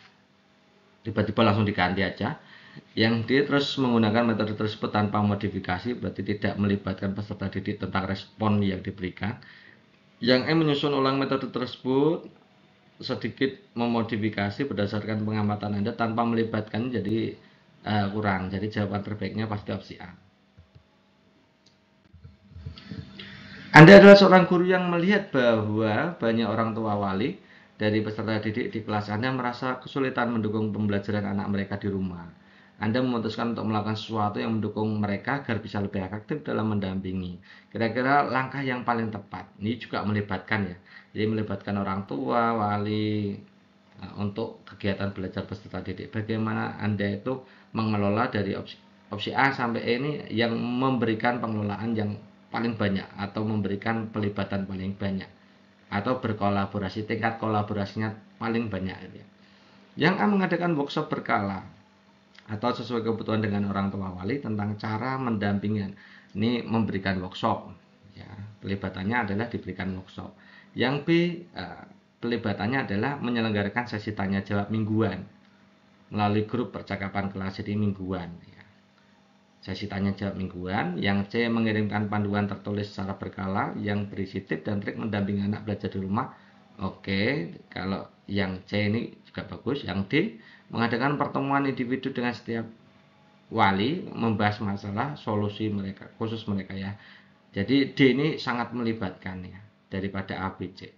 Speaker 1: tiba-tiba langsung diganti aja. Yang D terus menggunakan metode tersebut tanpa modifikasi, berarti tidak melibatkan peserta didik tentang respon yang diberikan. Yang E menyusun ulang metode tersebut, sedikit memodifikasi berdasarkan pengamatan Anda tanpa melibatkan, jadi kurang. Jadi jawaban terbaiknya pasti opsi A. Anda adalah seorang guru yang melihat bahwa banyak orang tua wali dari peserta didik di kelas Anda merasa kesulitan mendukung pembelajaran anak mereka di rumah. Anda memutuskan untuk melakukan sesuatu yang mendukung mereka agar bisa lebih efektif dalam mendampingi. Kira-kira langkah yang paling tepat, ini juga melibatkan ya. Jadi melibatkan orang tua, wali, untuk kegiatan belajar peserta didik. Bagaimana Anda itu mengelola dari opsi A sampai E ini yang memberikan pengelolaan yang paling banyak atau memberikan pelibatan paling banyak atau berkolaborasi, tingkat kolaborasinya paling banyak ya. Yang A mengadakan workshop berkala atau sesuai kebutuhan dengan orang tua wali tentang cara mendampingi. Ini memberikan workshop ya, pelibatannya adalah diberikan workshop. Yang B pelibatannya adalah menyelenggarakan sesi tanya jawab mingguan melalui grup percakapan kelas, jadi mingguan ya. Sesi tanya jawab mingguan. Yang C mengirimkan panduan tertulis secara berkala yang berisi tips dan trik mendampingi anak belajar di rumah. Oke, kalau yang C ini juga bagus. Yang D mengadakan pertemuan individu dengan setiap wali membahas masalah solusi mereka, khusus mereka ya. Jadi D ini sangat melibatkan ya daripada A, B, C.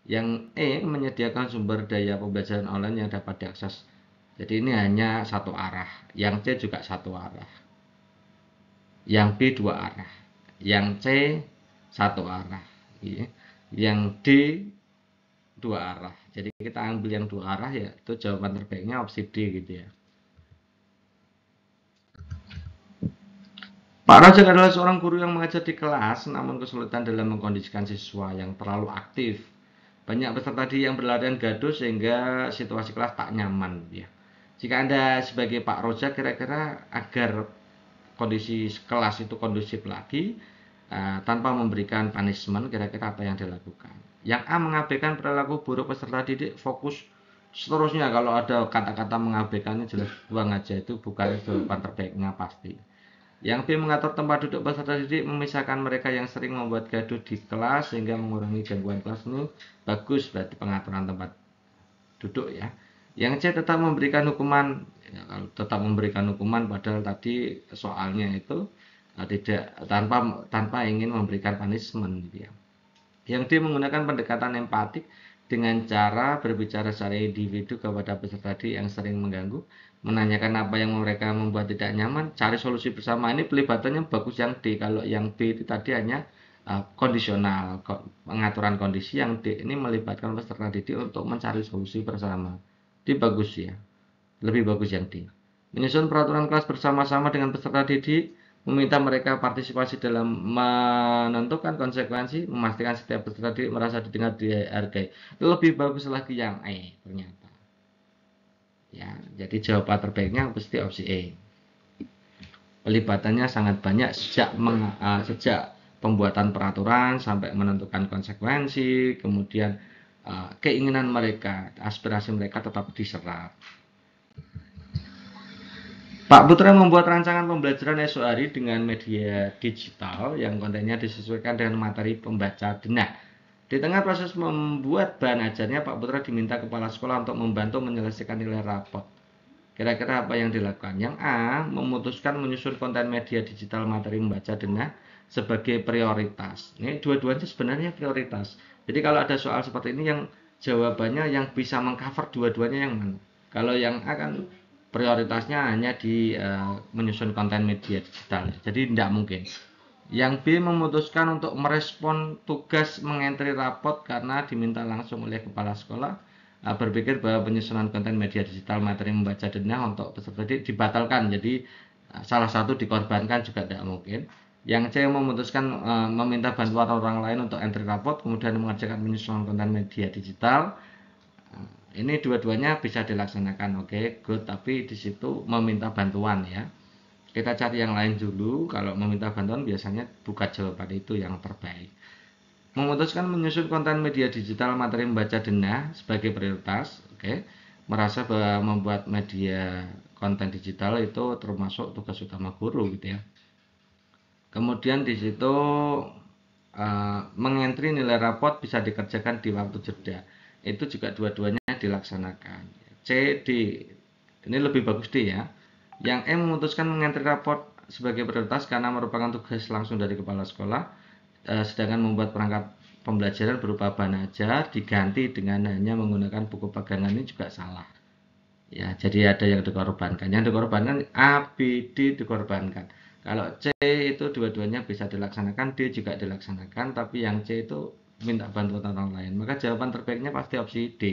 Speaker 1: Yang E menyediakan sumber daya pembelajaran online yang dapat diakses. Jadi ini hanya satu arah. Yang C juga satu arah. Yang B dua arah. Yang C satu arah. Yang D dua arah. Jadi kita ambil yang dua arah ya, itu jawaban terbaiknya opsi D gitu ya. Pak Rajak adalah seorang guru yang mengajar di kelas, namun kesulitan dalam mengkondisikan siswa yang terlalu aktif. Banyak peserta didik yang berlarian gaduh sehingga situasi kelas tak nyaman ya. Jika Anda sebagai Pak Rojak, kira-kira agar kondisi kelas itu kondusif lagi tanpa memberikan punishment, kira-kira apa yang dilakukan? Yang A mengabaikan perilaku buruk peserta didik, fokus seterusnya. Kalau ada kata-kata mengabaikannya jelas buang aja, itu bukan jawaban terbaiknya pasti. Yang B mengatur tempat duduk peserta didik, memisahkan mereka yang sering membuat gaduh di kelas sehingga mengurangi gangguan kelas. Ini bagus, berarti pengaturan tempat duduk ya. Yang C tetap memberikan hukuman ya, kalau tetap memberikan hukuman padahal tadi soalnya itu tidak tanpa ingin memberikan punishment gitu ya. Yang D menggunakan pendekatan empatik dengan cara berbicara secara individu kepada peserta didik yang sering mengganggu, menanyakan apa yang mereka membuat tidak nyaman, cari solusi bersama. Ini pelibatannya bagus yang D. Kalau yang B itu tadi hanya kondisional, pengaturan kondisi. Yang D ini melibatkan peserta didik untuk mencari solusi bersama. D bagus ya, lebih bagus yang D. Menyusun peraturan kelas bersama-sama dengan peserta didik, meminta mereka partisipasi dalam menentukan konsekuensi, memastikan setiap peserta didik merasa didengar, dihargai. Lebih bagus lagi yang E ternyata. Ya, jadi jawaban terbaiknya pasti opsi E. Pelibatannya sangat banyak sejak pembuatan peraturan sampai menentukan konsekuensi, kemudian keinginan mereka, aspirasi mereka tetap diserap. Pak Putra membuat rancangan pembelajaran esok hari dengan media digital yang kontennya disesuaikan dengan materi pembaca denah. Di tengah proses membuat bahan ajarnya, Pak Putra diminta kepala sekolah untuk membantu menyelesaikan nilai rapot. Kira-kira apa yang dilakukan? Yang A, memutuskan menyusun konten media digital materi membaca denah sebagai prioritas. Ini dua-duanya sebenarnya prioritas. Jadi kalau ada soal seperti ini yang jawabannya yang bisa mengcover dua-duanya yang mana. Kalau yang A kan prioritasnya hanya di menyusun konten media digital, jadi tidak mungkin. Yang B memutuskan untuk merespon tugas mengentry rapot karena diminta langsung oleh kepala sekolah, berpikir bahwa penyusunan konten media digital materi membaca denah untuk peserta dibatalkan, jadi salah satu dikorbankan juga tidak mungkin. Yang C memutuskan meminta bantuan orang lain untuk entry rapot, kemudian mengerjakan penyusunan konten media digital. Ini dua-duanya bisa dilaksanakan, oke, good, tapi di situ meminta bantuan ya. Kita cari yang lain dulu. Kalau meminta bantuan biasanya bukan jawaban itu yang terbaik. Memutuskan menyusun konten media digital materi membaca denah sebagai prioritas, oke. Merasa bahwa membuat media konten digital itu termasuk tugas utama guru gitu ya. Kemudian di situ mengentry nilai rapot bisa dikerjakan di waktu jeda. Itu juga dua-duanya dilaksanakan. C, D. Ini lebih bagus D ya. Yang E memutuskan mengentry rapot sebagai prioritas karena merupakan tugas langsung dari kepala sekolah. Sedangkan membuat perangkat pembelajaran berupa bahan ajar diganti dengan hanya menggunakan buku pegangan ini juga salah. Ya, jadi ada yang dikorbankan. Yang dikorbankan A, B, D dikorbankan. Kalau C itu dua-duanya bisa dilaksanakan, D juga dilaksanakan, tapi yang C itu minta bantuan orang lain. Maka jawaban terbaiknya pasti opsi D.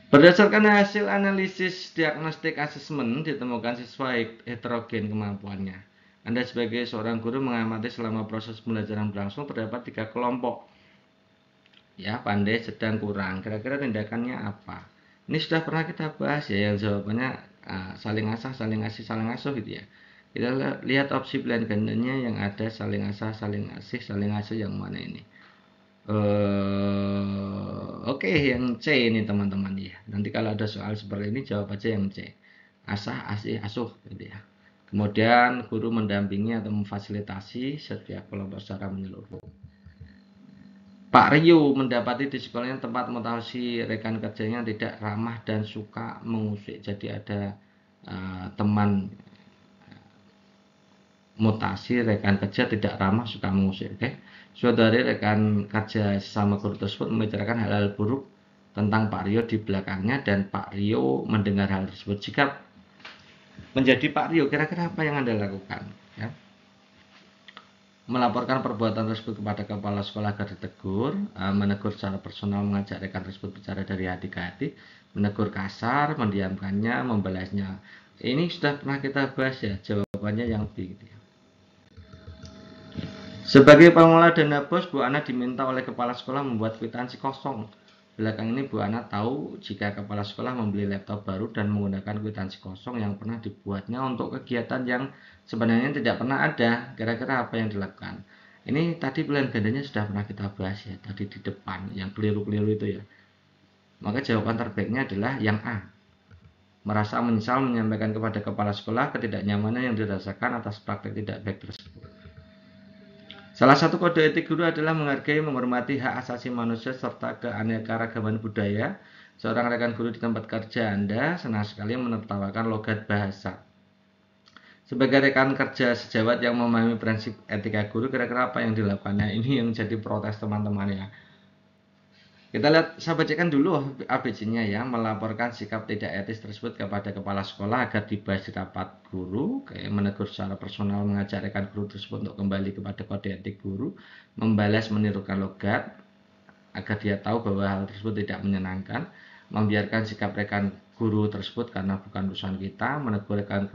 Speaker 1: Berdasarkan hasil analisis diagnostik asesmen, ditemukan siswa heterogen kemampuannya. Anda sebagai seorang guru mengamati selama proses pembelajaran berlangsung terdapat 3 kelompok. Ya, pandai, sedang, kurang. Kira-kira tindakannya apa? Ini sudah pernah kita bahas ya, yang jawabannya saling asah, saling asih, saling asuh gitu ya. Kita lihat opsi pilihan gandanya yang ada saling asah, saling asih, saling asuh yang mana ini? Oke, yang C ini teman-teman ya. Nanti kalau ada soal seperti ini jawab aja yang C. Asah, asih, asuh gitu ya. Kemudian guru mendampingi atau memfasilitasi setiap kelompok secara menyeluruh. Pak Rio mendapati di sekolahnya tempat mutasi rekan kerjanya tidak ramah dan suka mengusik. Jadi ada teman mutasi rekan kerja tidak ramah suka mengusik. Oke. Suatu hari rekan kerja sama guru tersebut membicarakan hal-hal buruk tentang Pak Rio di belakangnya dan Pak Rio mendengar hal tersebut. Jika menjadi Pak Rio, kira-kira apa yang Anda lakukan? Ya. Melaporkan perbuatan tersebut kepada kepala sekolah agar ditegur, menegur secara personal, mengajak rekan tersebut bicara dari hati ke hati, menegur kasar, mendiamkannya, membalasnya. Ini sudah pernah kita bahas ya, jawabannya yang B gitu ya. Sebagai pengelola dana BOS, Bu Ana diminta oleh kepala sekolah membuat kwitansi kosong. Belakang ini Bu Ana tahu jika kepala sekolah membeli laptop baru dan menggunakan kwitansi kosong yang pernah dibuatnya untuk kegiatan yang sebenarnya tidak pernah ada. Kira-kira apa yang dilakukan? Ini tadi pilihan gandanya sudah pernah kita bahas ya, tadi di depan, yang keliru-keliru itu ya. Maka jawaban terbaiknya adalah yang A. Merasa menyesal menyampaikan kepada kepala sekolah ketidaknyamanan yang dirasakan atas praktek tidak baik tersebut. Salah satu kode etik guru adalah menghargai, menghormati hak asasi manusia serta keanekaragaman budaya. Seorang rekan guru di tempat kerja Anda senang sekali menertawakan logat bahasa. Sebagai rekan kerja sejawat yang memahami prinsip etika guru, kira-kira apa yang dilakukannya? Ini yang jadi protes teman-teman ya. Kita lihat, saya bacakan dulu ABC-nya ya. Melaporkan sikap tidak etis tersebut kepada kepala sekolah agar dibahas di rapat guru, kayak menegur secara personal, mengajak rekan guru tersebut untuk kembali kepada kode etik guru, membalas menirukan logat agar dia tahu bahwa hal tersebut tidak menyenangkan, membiarkan sikap rekan guru tersebut karena bukan urusan kita, menegur rekan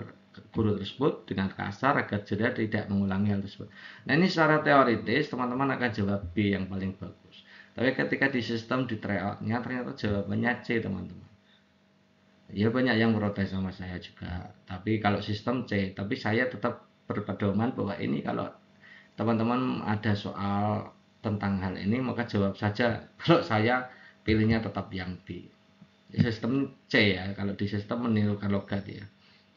Speaker 1: guru tersebut dengan kasar agar dia tidak mengulangi hal tersebut. Nah, ini secara teoritis teman-teman akan jawab B yang paling bagus. Tapi ketika di sistem di tryoutnya ternyata jawabannya C teman-teman. Ya banyak yang protes sama saya juga. Tapi kalau sistem C, tapi saya tetap berpedoman bahwa ini kalau teman-teman ada soal tentang hal ini maka jawab saja. Kalau saya pilihnya tetap yang B. Sistem C ya, kalau di sistem menirukan logat ya.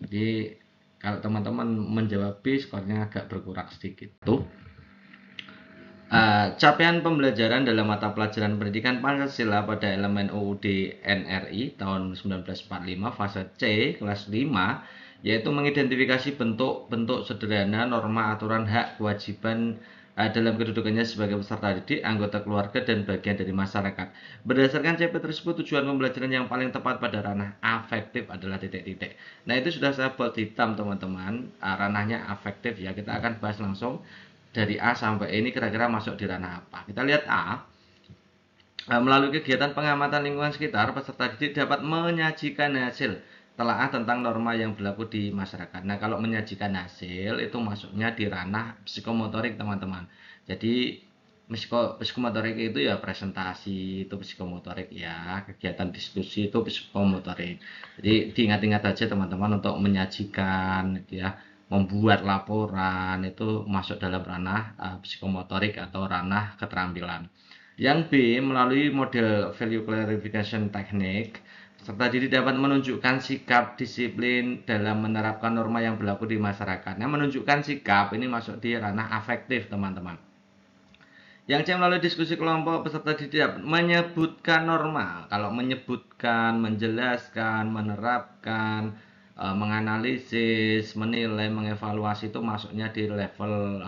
Speaker 1: Jadi kalau teman-teman menjawab B skornya agak berkurang sedikit. Tuh. Capaian pembelajaran dalam mata pelajaran pendidikan Pancasila pada elemen UUD NRI tahun 1945 fase C kelas 5 yaitu mengidentifikasi bentuk-bentuk sederhana norma aturan hak kewajiban dalam kedudukannya sebagai peserta didik, anggota keluarga, dan bagian dari masyarakat. Berdasarkan CP tersebut, tujuan pembelajaran yang paling tepat pada ranah afektif adalah titik-titik. Nah, itu sudah saya bold hitam, teman-teman. Ranahnya afektif ya. Kita akan bahas langsung dari A sampai E ini kira-kira masuk di ranah apa. Kita lihat A. Melalui kegiatan pengamatan lingkungan sekitar, peserta didik dapat menyajikan hasil telaah tentang norma yang berlaku di masyarakat. Nah, kalau menyajikan hasil itu masuknya di ranah psikomotorik, teman-teman. Jadi psikomotorik itu ya presentasi, itu psikomotorik ya, kegiatan diskusi itu psikomotorik. Jadi diingat-ingat aja teman-teman untuk menyajikan ya, membuat laporan itu masuk dalam ranah psikomotorik atau ranah keterampilan. Yang B, melalui model value clarification technique, peserta didik dapat menunjukkan sikap disiplin dalam menerapkan norma yang berlaku di masyarakat. Nah, menunjukkan sikap ini masuk di ranah afektif, teman-teman. Yang C, melalui diskusi kelompok, peserta didik dapat menyebutkan norma. Kalau menyebutkan, menjelaskan, menerapkan, menganalisis, menilai, mengevaluasi itu masuknya di level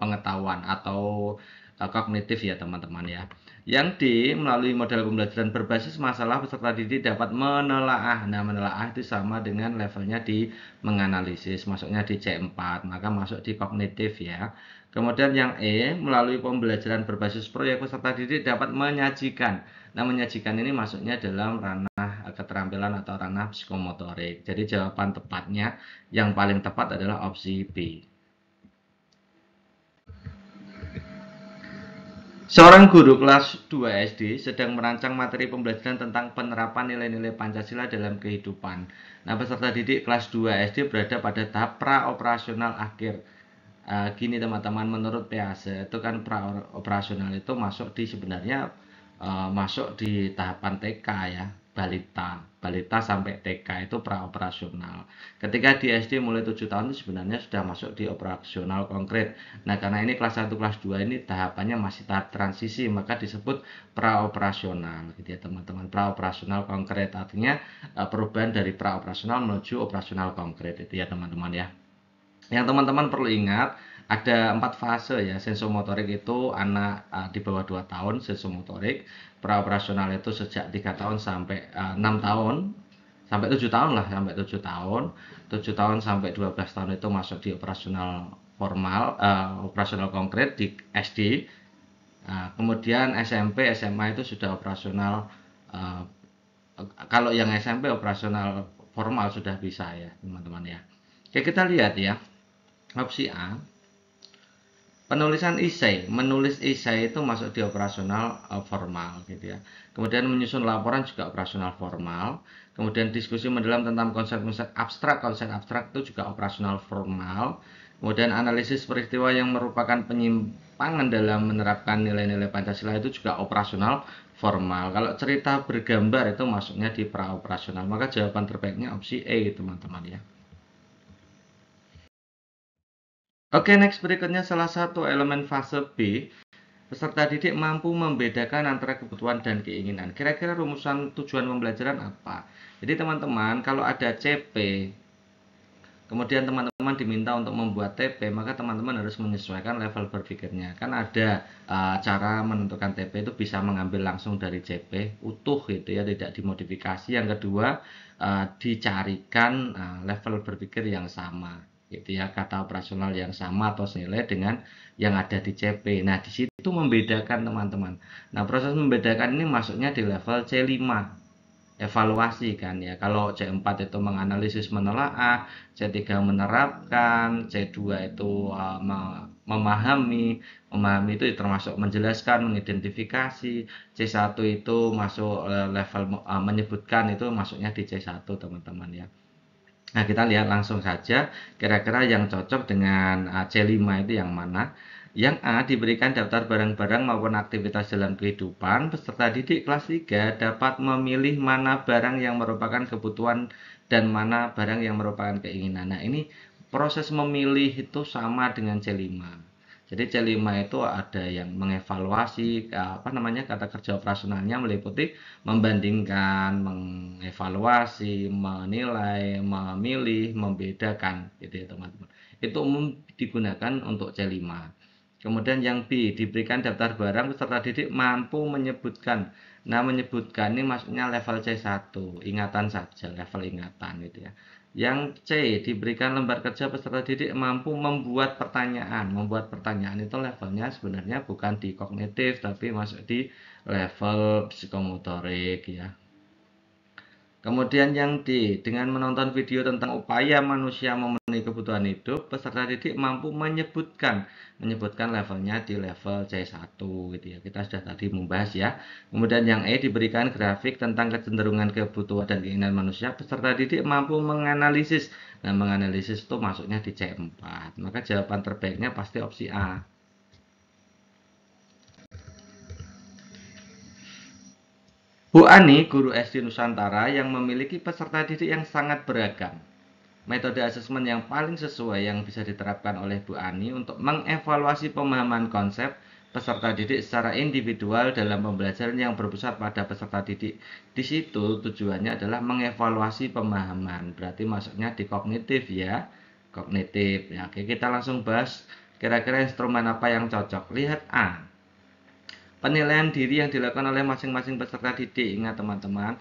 Speaker 1: pengetahuan atau kognitif ya, teman-teman ya. Yang D, melalui model pembelajaran berbasis masalah, peserta didik dapat menelaah. Nah, menelaah itu sama dengan levelnya di menganalisis, masuknya di C4, maka masuk di kognitif ya. Kemudian yang E, melalui pembelajaran berbasis proyek, peserta didik dapat menyajikan. Nah, menyajikan ini masuknya dalam ranah keterampilan atau ranah psikomotorik. Jadi jawaban tepatnya yang paling tepat adalah opsi B. Seorang guru kelas 2 SD sedang merancang materi pembelajaran tentang penerapan nilai-nilai Pancasila dalam kehidupan. Nah, peserta didik kelas 2 SD berada pada tahap praoperasional akhir. Gini teman-teman, menurut PASE itu kan praoperasional itu masuk di sebenarnya masuk di tahapan TK ya, balita sampai TK itu praoperasional. Ketika di SD mulai 7 tahun itu sebenarnya sudah masuk di operasional konkret. Nah, karena ini kelas 1 kelas 2 ini tahapannya masih tahap transisi, maka disebut praoperasional gitu ya teman-teman. Praoperasional konkret artinya perubahan dari praoperasional menuju operasional konkret itu ya teman-teman ya. Yang teman-teman perlu ingat, ada 4 fase ya. Sensomotorik itu anak di bawah 2 tahun sensomotorik, praoperasional itu sejak 3 tahun sampai 6 tahun, sampai 7 tahun lah, sampai 7 tahun. 7 tahun sampai 12 tahun itu masuk di operasional formal, operasional konkret di SD. Kemudian SMP, SMA itu sudah operasional, kalau yang SMP operasional formal sudah bisa ya, teman-teman ya. Oke, kita lihat ya. Opsi A, penulisan esai. Menulis esai itu masuk di operasional formal gitu ya. Kemudian menyusun laporan juga operasional formal. Kemudian diskusi mendalam tentang konsep-konsep abstrak itu juga operasional formal. Kemudian analisis peristiwa yang merupakan penyimpangan dalam menerapkan nilai-nilai Pancasila itu juga operasional formal. Kalau cerita bergambar itu masuknya di praoperasional. Maka jawaban terbaiknya opsi E, teman-teman ya. Oke, next berikutnya salah satu elemen fase B, peserta didik mampu membedakan antara kebutuhan dan keinginan. Kira-kira rumusan tujuan pembelajaran apa? Jadi teman-teman, kalau ada CP, kemudian teman-teman diminta untuk membuat TP, maka teman-teman harus menyesuaikan level berpikirnya. Kan ada cara menentukan TP itu bisa mengambil langsung dari CP utuh gitu ya, tidak dimodifikasi. Yang kedua, dicarikan level berpikir yang sama gitu ya, kata operasional yang sama atau senilai dengan yang ada di CP. Nah, di situ membedakan teman-teman. Nah, proses membedakan ini masuknya di level C5, evaluasi kan ya. Kalau C4 itu menganalisis menelaah, C3 menerapkan, C2 itu memahami. Memahami itu termasuk menjelaskan, mengidentifikasi. C1 itu masuk level menyebutkan, itu masuknya di C1 teman-teman ya. Nah, kita lihat langsung saja kira-kira yang cocok dengan C5 itu yang mana. Yang A, diberikan daftar barang-barang maupun aktivitas dalam kehidupan, peserta didik kelas 3 dapat memilih mana barang yang merupakan kebutuhan dan mana barang yang merupakan keinginan. Nah, ini proses memilih itu sama dengan C5. Jadi C5 itu ada yang mengevaluasi, kata kerja operasionalnya meliputi membandingkan, mengevaluasi, menilai, memilih, membedakan gitu ya teman-teman. Itu umum digunakan untuk C5. Kemudian yang B, diberikan daftar barang, peserta didik mampu menyebutkan. Nah, menyebutkan ini maksudnya level C1, ingatan saja, level ingatan gitu ya. Yang C, diberikan lembar kerja, peserta didik mampu membuat pertanyaan. Membuat pertanyaan itu levelnya sebenarnya bukan di kognitif, tapi masuk di level psikomotorik ya. Kemudian yang D, dengan menonton video tentang upaya manusia memenuhi kebutuhan hidup, peserta didik mampu menyebutkan levelnya di level C1 gitu ya. Kita sudah tadi membahas ya. Kemudian yang E, diberikan grafik tentang kecenderungan kebutuhan dan keinginan manusia, peserta didik mampu menganalisis. Nah, menganalisis itu masuknya di C4. Maka jawaban terbaiknya pasti opsi A. Bu Ani, guru SD Nusantara yang memiliki peserta didik yang sangat beragam. Metode asesmen yang paling sesuai yang bisa diterapkan oleh Bu Ani untuk mengevaluasi pemahaman konsep peserta didik secara individual dalam pembelajaran yang berpusat pada peserta didik. Di situ tujuannya adalah mengevaluasi pemahaman. Berarti masuknya di kognitif ya. Kognitif. Ya, oke, kita langsung bahas kira-kira instrumen apa yang cocok. Lihat A. Penilaian diri yang dilakukan oleh masing-masing peserta didik. Ingat teman-teman,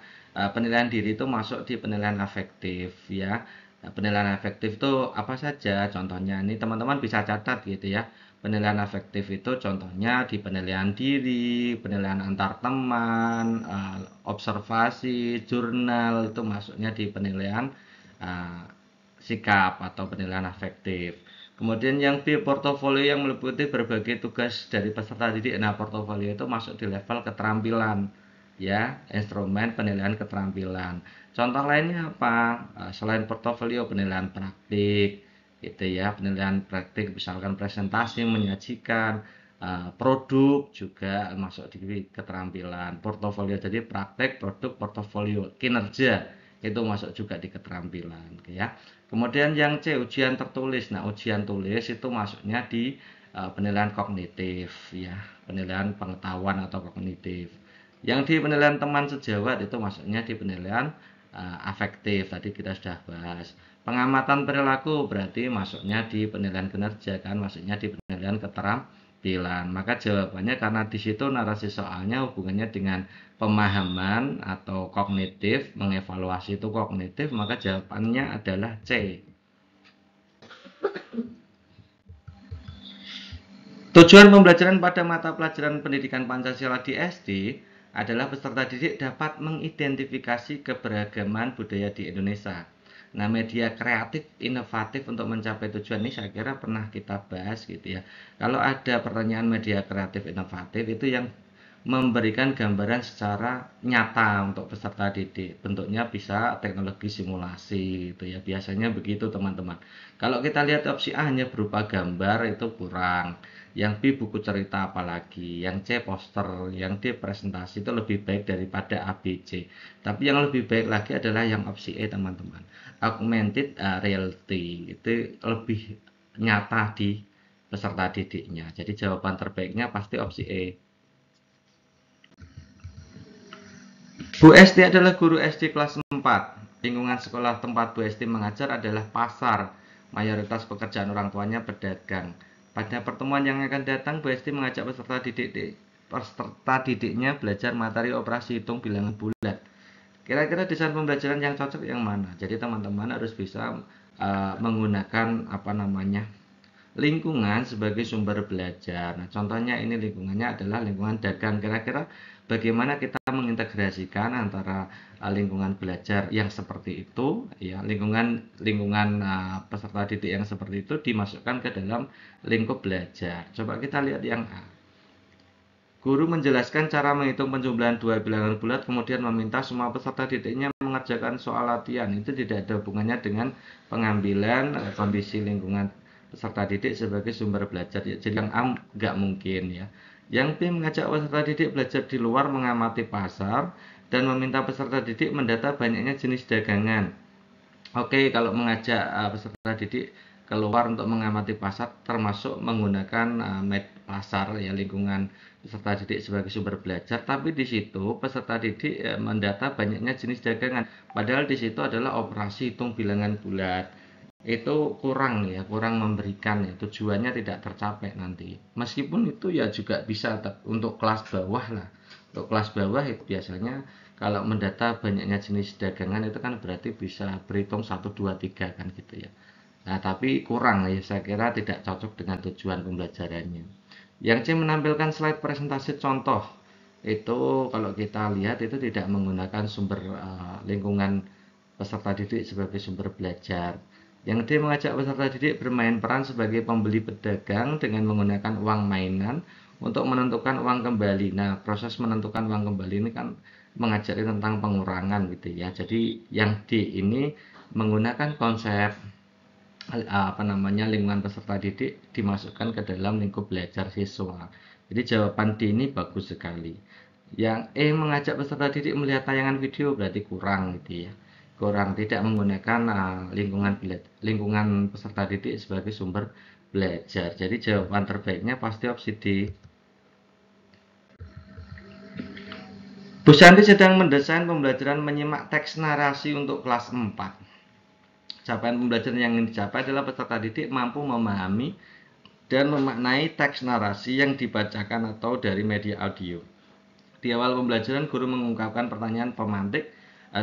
Speaker 1: penilaian diri itu masuk di penilaian afektif ya. Penilaian afektif itu apa saja? Contohnya ini teman-teman bisa catat gitu ya. Penilaian afektif itu contohnya di penilaian diri, penilaian antar teman, observasi, jurnal itu masuknya di penilaian uh, sikap atau penilaian afektif. Kemudian yang B, portofolio yang meliputi berbagai tugas dari peserta didik. Nah, portofolio itu masuk di level keterampilan ya, instrumen penilaian keterampilan. Contoh lainnya apa? Selain portofolio, penilaian praktik gitu ya, penilaian praktik misalkan presentasi, menyajikan produk juga masuk di keterampilan. Portofolio jadi praktek, produk, portofolio, kinerja itu masuk juga di keterampilan ya. Kemudian yang C, ujian tertulis. Nah, ujian tulis itu masuknya di penilaian kognitif ya, penilaian pengetahuan atau kognitif. Yang di penilaian teman sejawat itu masuknya di penilaian afektif, tadi kita sudah bahas. Pengamatan perilaku berarti masuknya di penilaian kinerja kan, masuknya di penilaian keterampilan. Maka jawabannya karena di situ narasi soalnya hubungannya dengan pemahaman atau kognitif, mengevaluasi itu kognitif, maka jawabannya adalah C. Tujuan pembelajaran pada mata pelajaran pendidikan Pancasila di SD adalah peserta didik dapat mengidentifikasi keberagaman budaya di Indonesia. Nah, media kreatif inovatif untuk mencapai tujuan ini saya kira pernah kita bahas gitu ya. Kalau ada pertanyaan media kreatif inovatif itu yang memberikan gambaran secara nyata untuk peserta didik. Bentuknya bisa teknologi simulasi itu ya. Biasanya begitu teman-teman. Kalau kita lihat opsi A hanya berupa gambar itu kurang. Yang B buku cerita apalagi, yang C poster, yang D presentasi itu lebih baik daripada ABC. Tapi yang lebih baik lagi adalah yang opsi E teman-teman. Augmented reality itu lebih nyata di peserta didiknya. Jadi jawaban terbaiknya pasti opsi E. Bu Esti adalah guru SD kelas 4. Lingkungan sekolah tempat Bu Esti mengajar adalah pasar. Mayoritas pekerjaan orang tuanya pedagang. Pada pertemuan yang akan datang, Bu Esti mengajak peserta didiknya belajar materi operasi hitung bilangan bulat. Kira-kira desain pembelajaran yang cocok yang mana? Jadi teman-teman harus bisa menggunakan apa namanya lingkungan sebagai sumber belajar. Nah, contohnya ini lingkungannya adalah lingkungan dagang. Kira-kira bagaimana kita mengintegrasikan antara lingkungan belajar yang seperti itu, ya, lingkungan peserta didik yang seperti itu dimasukkan ke dalam lingkup belajar. Coba kita lihat yang A. Guru menjelaskan cara menghitung penjumlahan dua bilangan bulat, kemudian meminta semua peserta didiknya mengerjakan soal latihan. Itu tidak ada hubungannya dengan pengambilan kondisi lingkungan peserta didik sebagai sumber belajar. Jadi yang A nggak mungkin ya. Yang B mengajak peserta didik belajar di luar mengamati pasar dan meminta peserta didik mendata banyaknya jenis dagangan. Oke, kalau mengajak peserta didik keluar untuk mengamati pasar termasuk menggunakan pasar ya, lingkungan peserta didik sebagai sumber belajar, tapi di situ peserta didik mendata banyaknya jenis dagangan, padahal di situ adalah operasi hitung bilangan bulat. itu kurang ya, kurang memberikan ya, tujuannya tidak tercapai nanti. Meskipun itu ya juga bisa untuk kelas bawah lah. Untuk kelas bawah itu biasanya kalau mendata banyaknya jenis dagangan itu kan berarti bisa berhitung 1, 2, 3 kan gitu ya. Nah, tapi kurang ya, saya kira tidak cocok dengan tujuan pembelajarannya. Yang C menampilkan slide presentasi contoh. Itu kalau kita lihat itu tidak menggunakan sumber lingkungan peserta didik sebagai sumber belajar. Yang D mengajak peserta didik bermain peran sebagai pembeli pedagang dengan menggunakan uang mainan untuk menentukan uang kembali. Nah, proses menentukan uang kembali ini kan mengajari tentang pengurangan gitu ya. Jadi yang D ini menggunakan konsep apa namanya lingkungan peserta didik dimasukkan ke dalam lingkup belajar siswa. Jadi jawaban D ini bagus sekali. Yang E mengajak peserta didik melihat tayangan video berarti kurang gitu ya. Kurang tidak menggunakan lingkungan peserta didik sebagai sumber belajar. Jadi jawaban terbaiknya pasti opsi D. Bu Santi sedang mendesain pembelajaran menyimak teks narasi untuk kelas 4. Capaian pembelajaran yang ingin dicapai adalah peserta didik mampu memahami dan memaknai teks narasi yang dibacakan atau dari media audio. Di awal pembelajaran, guru mengungkapkan pertanyaan pemantik,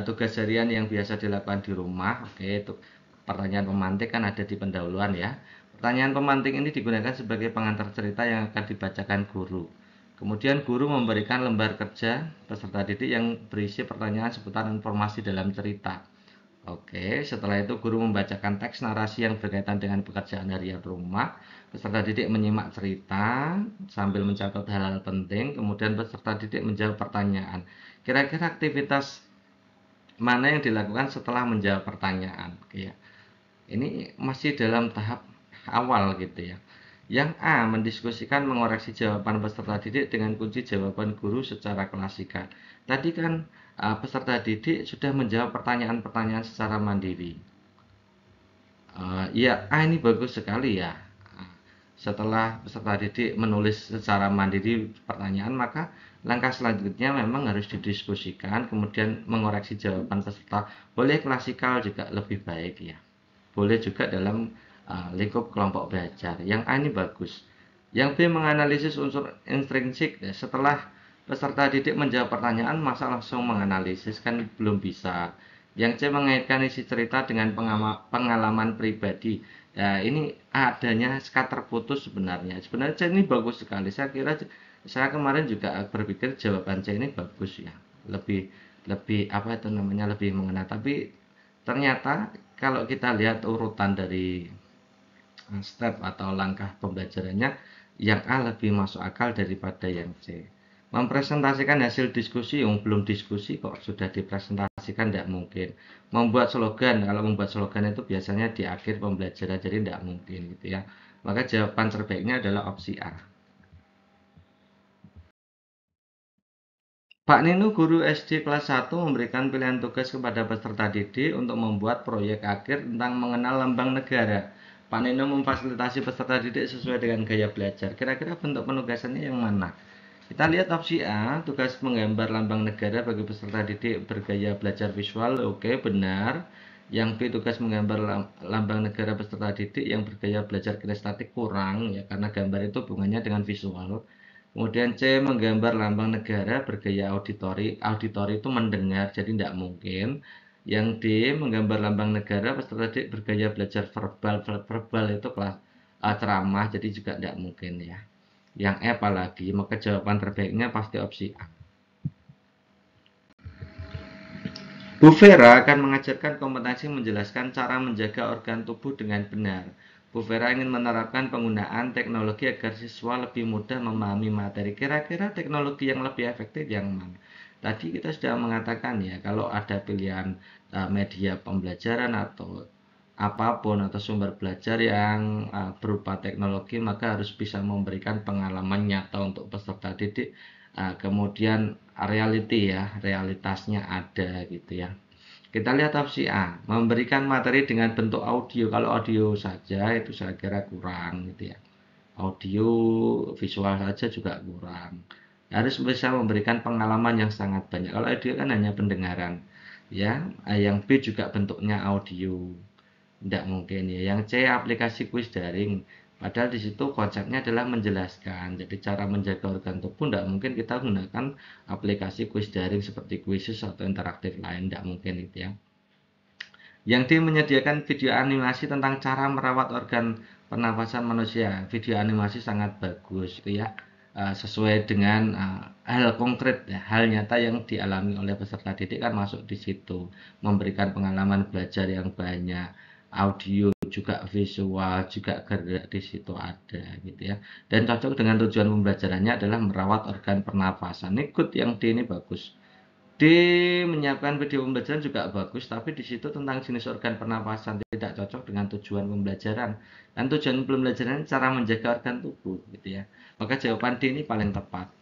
Speaker 1: tugas harian yang biasa dilakukan di rumah. Oke, itu pertanyaan pemantik kan ada di pendahuluan ya. Pertanyaan pemantik ini digunakan sebagai pengantar cerita yang akan dibacakan guru. Kemudian guru memberikan lembar kerja peserta didik yang berisi pertanyaan seputar informasi dalam cerita. Oke, setelah itu guru membacakan teks narasi yang berkaitan dengan pekerjaan harian rumah. Peserta didik menyimak cerita sambil mencatat hal-hal penting. Kemudian peserta didik menjawab pertanyaan. Kira-kira aktivitas mana yang dilakukan setelah menjawab pertanyaan? Oke ya. Ini masih dalam tahap awal gitu ya. Yang A mendiskusikan mengoreksi jawaban peserta didik dengan kunci jawaban guru secara klasikal. Tadi kan peserta didik sudah menjawab pertanyaan-pertanyaan secara mandiri. Iya, ini bagus sekali ya. Setelah peserta didik menulis secara mandiri pertanyaan, maka langkah selanjutnya memang harus didiskusikan, kemudian mengoreksi jawaban peserta. Boleh klasikal juga lebih baik ya. Boleh juga dalam lingkup kelompok belajar. Yang A ini bagus. Yang B menganalisis unsur intrinsik. Ya, setelah peserta didik menjawab pertanyaan, masa langsung menganalisis kan belum bisa. Yang C mengaitkan isi cerita dengan pengalaman pribadi. Ya, ini adanya sekat terputus sebenarnya. Sebenarnya C ini bagus sekali. Saya kira saya kemarin juga berpikir jawaban C ini bagus ya. Lebih lebih apa itu namanya lebih mengena. Tapi ternyata kalau kita lihat urutan dari step atau langkah pembelajarannya, yang A lebih masuk akal daripada yang C. Mempresentasikan hasil diskusi, yang belum diskusi kok sudah dipresentasikan, tidak mungkin. Membuat slogan, kalau membuat slogan itu biasanya di akhir pembelajaran, jadi tidak mungkin gitu ya. Maka jawaban terbaiknya adalah opsi A. Pak Nino, guru SD kelas 1, memberikan pilihan tugas kepada peserta didik untuk membuat proyek akhir tentang mengenal lambang negara. Pak Nino memfasilitasi peserta didik sesuai dengan gaya belajar. Kira-kira bentuk penugasannya yang mana? Kita lihat opsi A, tugas menggambar lambang negara bagi peserta didik bergaya belajar visual. Oke, benar. Yang B, tugas menggambar lambang negara peserta didik yang bergaya belajar kinestetik, kurang ya, karena gambar itu hubungannya dengan visual. Kemudian C, menggambar lambang negara bergaya auditori. Auditori itu mendengar, jadi tidak mungkin. Yang D, menggambar lambang negara peserta didik bergaya belajar verbal. Verbal itu kelas ceramah, jadi juga tidak mungkin ya. Yang E apalagi, maka jawaban terbaiknya pasti opsi A. Bu Vera akan mengajarkan kompetensi menjelaskan cara menjaga organ tubuh dengan benar. Bu Vera ingin menerapkan penggunaan teknologi agar siswa lebih mudah memahami materi. Kira-kira teknologi yang lebih efektif yang mana? Tadi kita sudah mengatakan ya, kalau ada pilihan media pembelajaran atau apapun atau sumber belajar yang berupa teknologi, maka harus bisa memberikan pengalaman nyata untuk peserta didik. Kemudian reality ya, realitasnya ada gitu ya. Kita lihat opsi A, memberikan materi dengan bentuk audio. Kalau audio saja itu saya kira kurang gitu ya. Audio visual saja juga kurang. Harus bisa memberikan pengalaman yang sangat banyak. Kalau audio kan hanya pendengaran ya. Yang B juga bentuknya audio. Tidak mungkin ya. Yang C aplikasi kuis daring. Padahal di situ konsepnya adalah menjelaskan. Jadi cara menjaga organ tubuh tidak mungkin kita gunakan aplikasi kuis daring seperti Quizizz atau interaktif lain. Tidak mungkin itu ya. Yang D menyediakan video animasi tentang cara merawat organ pernafasan manusia. Video animasi sangat bagus itu ya. Sesuai dengan hal konkret ya, hal nyata yang dialami oleh peserta didik kan masuk di situ, memberikan pengalaman belajar yang banyak, audio juga visual juga gerak di situ ada gitu ya, dan cocok dengan tujuan pembelajarannya adalah merawat organ pernafasan. Ini good, yang D ini bagus. D menyiapkan video pembelajaran juga bagus, tapi di situ tentang jenis organ pernapasan tidak cocok dengan tujuan pembelajaran. Dan tujuan pembelajaran cara menjaga organ tubuh, gitu ya. Maka jawaban D ini paling tepat.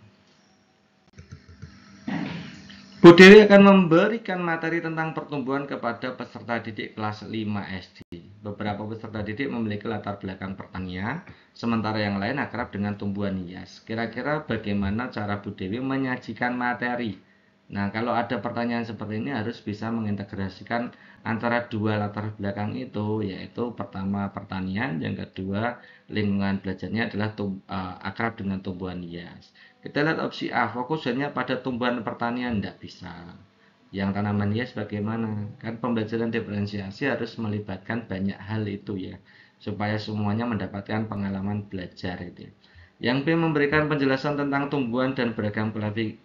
Speaker 1: Bu Dewi akan memberikan materi tentang pertumbuhan kepada peserta didik kelas 5 SD. Beberapa peserta didik memiliki latar belakang pertanian, sementara yang lain akrab dengan tumbuhan hias. Kira-kira bagaimana cara Bu Dewi menyajikan materi? Nah, kalau ada pertanyaan seperti ini harus bisa mengintegrasikan antara dua latar belakang itu, yaitu pertama pertanian, yang kedua lingkungan belajarnya adalah akrab dengan tumbuhan hias. Kita lihat opsi A, fokus hanya pada tumbuhan pertanian, tidak bisa. Yang tanaman hias bagaimana? Kan pembelajaran diferensiasi harus melibatkan banyak hal itu ya, supaya semuanya mendapatkan pengalaman belajar itu ya. Yang B memberikan penjelasan tentang tumbuhan dan beragam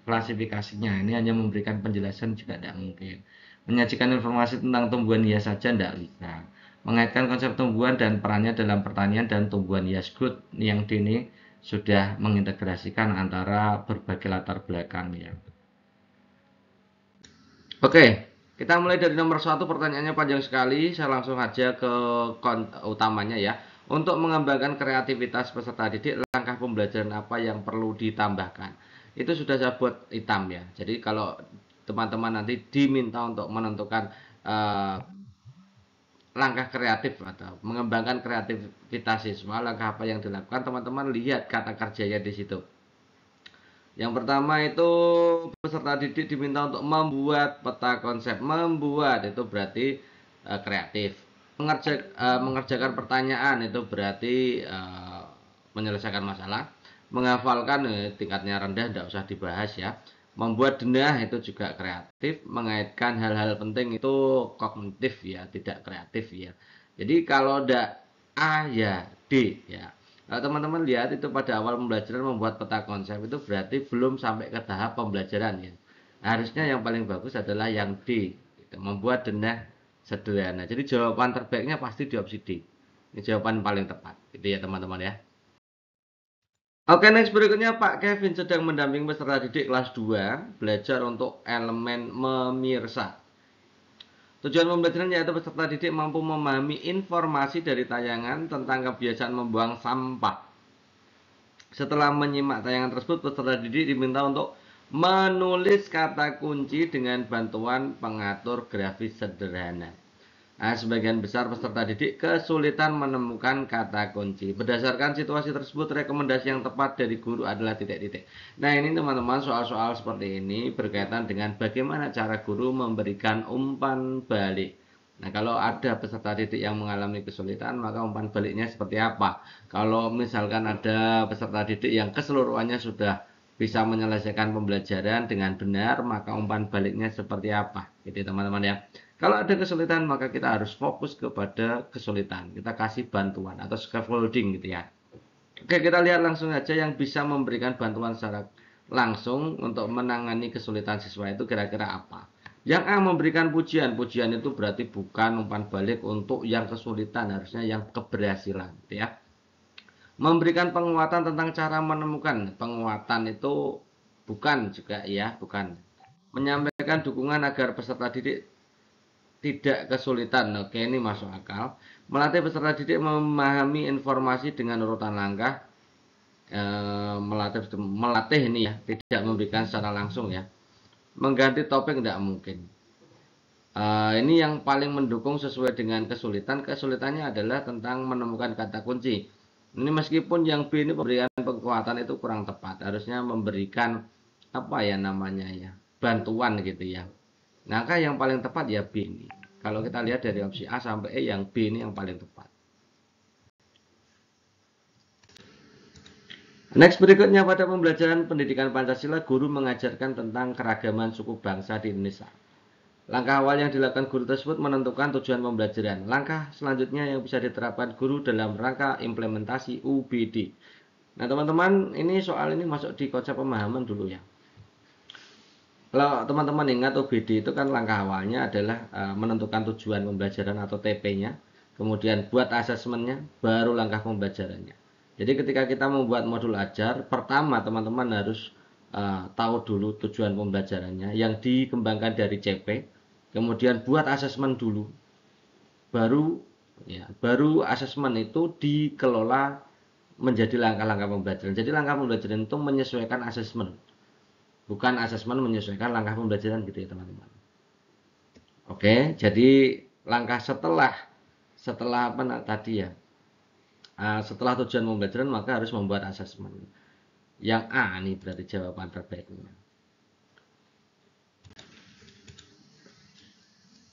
Speaker 1: klasifikasinya. Ini hanya memberikan penjelasan juga tidak mungkin. Menyajikan informasi tentang tumbuhan hias saja tidak bisa. Mengaitkan konsep tumbuhan dan perannya dalam pertanian dan tumbuhan hias good. Yang D ini sudah mengintegrasikan antara berbagai latar belakang ya. Oke, kita mulai dari nomor 1, pertanyaannya panjang sekali. Saya langsung aja ke utamanya ya. Untuk mengembangkan kreativitas peserta didik, langkah pembelajaran apa yang perlu ditambahkan? Itu sudah saya buat hitam ya. Jadi kalau teman-teman nanti diminta untuk menentukan uh, langkah kreatif atau mengembangkan kreativitas siswa, langkah apa yang dilakukan, teman-teman lihat kata kerjanya di situ. Yang pertama itu peserta didik diminta untuk membuat peta konsep. Membuat itu berarti kreatif. Mengerjakan pertanyaan itu berarti menyelesaikan masalah. Menghafalkan tingkatnya rendah, tidak usah dibahas ya. Membuat denah itu juga kreatif. Mengaitkan hal-hal penting itu kognitif ya, tidak kreatif ya. Jadi kalau tidak A ya D ya. Kalau teman-teman lihat itu pada awal pembelajaran membuat peta konsep itu berarti belum sampai ke tahap pembelajaran ya. Harusnya yang paling bagus adalah yang D, gitu. Membuat denah sederhana. Jadi jawaban terbaiknya pasti di opsi D. Ini jawaban paling tepat, gitu ya teman-teman ya. Oke, next berikutnya Pak Kevin sedang mendampingi peserta didik kelas 2 belajar untuk elemen memirsa. Tujuan pembelajaran yaitu peserta didik mampu memahami informasi dari tayangan tentang kebiasaan membuang sampah. Setelah menyimak tayangan tersebut, peserta didik diminta untuk menulis kata kunci dengan bantuan pengatur grafis sederhana. Nah, sebagian besar peserta didik kesulitan menemukan kata kunci. Berdasarkan situasi tersebut, rekomendasi yang tepat dari guru adalah titik-titik. Nah, ini teman-teman, soal-soal seperti ini berkaitan dengan bagaimana cara guru memberikan umpan balik. Nah, kalau ada peserta didik yang mengalami kesulitan, maka umpan baliknya seperti apa? Kalau misalkan ada peserta didik yang keseluruhannya sudah bisa menyelesaikan pembelajaran dengan benar, maka umpan baliknya seperti apa? Gitu teman-teman ya. Kalau ada kesulitan, maka kita harus fokus kepada kesulitan. Kita kasih bantuan atau scaffolding gitu ya. Oke, kita lihat langsung aja yang bisa memberikan bantuan secara langsung untuk menangani kesulitan siswa itu kira-kira apa. Yang A, memberikan pujian. Pujian itu berarti bukan umpan balik untuk yang kesulitan, harusnya yang keberhasilan gitu ya. Memberikan penguatan tentang cara menemukan. Penguatan itu bukan juga ya, bukan. Menyampaikan dukungan agar peserta didik tidak kesulitan. Oke, ini masuk akal. Melatih peserta didik memahami informasi dengan urutan langkah. Melatih ini ya, tidak memberikan secara langsung ya. Mengganti topik tidak mungkin. Ini yang paling mendukung sesuai dengan kesulitan. Kesulitannya adalah tentang menemukan kata kunci. Ini meskipun yang B ini pemberian penguatan itu kurang tepat. Harusnya memberikan apa ya namanya ya, bantuan gitu ya. Maka yang paling tepat ya B ini. Kalau kita lihat dari opsi A sampai E, yang B ini yang paling tepat. Next, berikutnya pada pembelajaran pendidikan Pancasila, guru mengajarkan tentang keragaman suku bangsa di Indonesia. Langkah awal yang dilakukan guru tersebut menentukan tujuan pembelajaran. Langkah selanjutnya yang bisa diterapkan guru dalam rangka implementasi UBD. Nah teman-teman, ini soal ini masuk di konsep pemahaman dulu ya. Kalau teman-teman ingat, UBD itu kan langkah awalnya adalah menentukan tujuan pembelajaran atau TP-nya, kemudian buat asesmennya, baru langkah pembelajarannya. Jadi ketika kita membuat modul ajar, pertama teman-teman harus tahu dulu tujuan pembelajarannya yang dikembangkan dari CP, kemudian buat asesmen dulu, baru asesmen itu dikelola menjadi langkah-langkah pembelajaran. Jadi langkah pembelajaran itu menyesuaikan asesmen, bukan asesmen menyesuaikan langkah pembelajaran gitu ya teman-teman. Oke, jadi langkah setelah apa tadi ya, setelah tujuan pembelajaran maka harus membuat asesmen. Yang A nih berarti jawaban terbaiknya.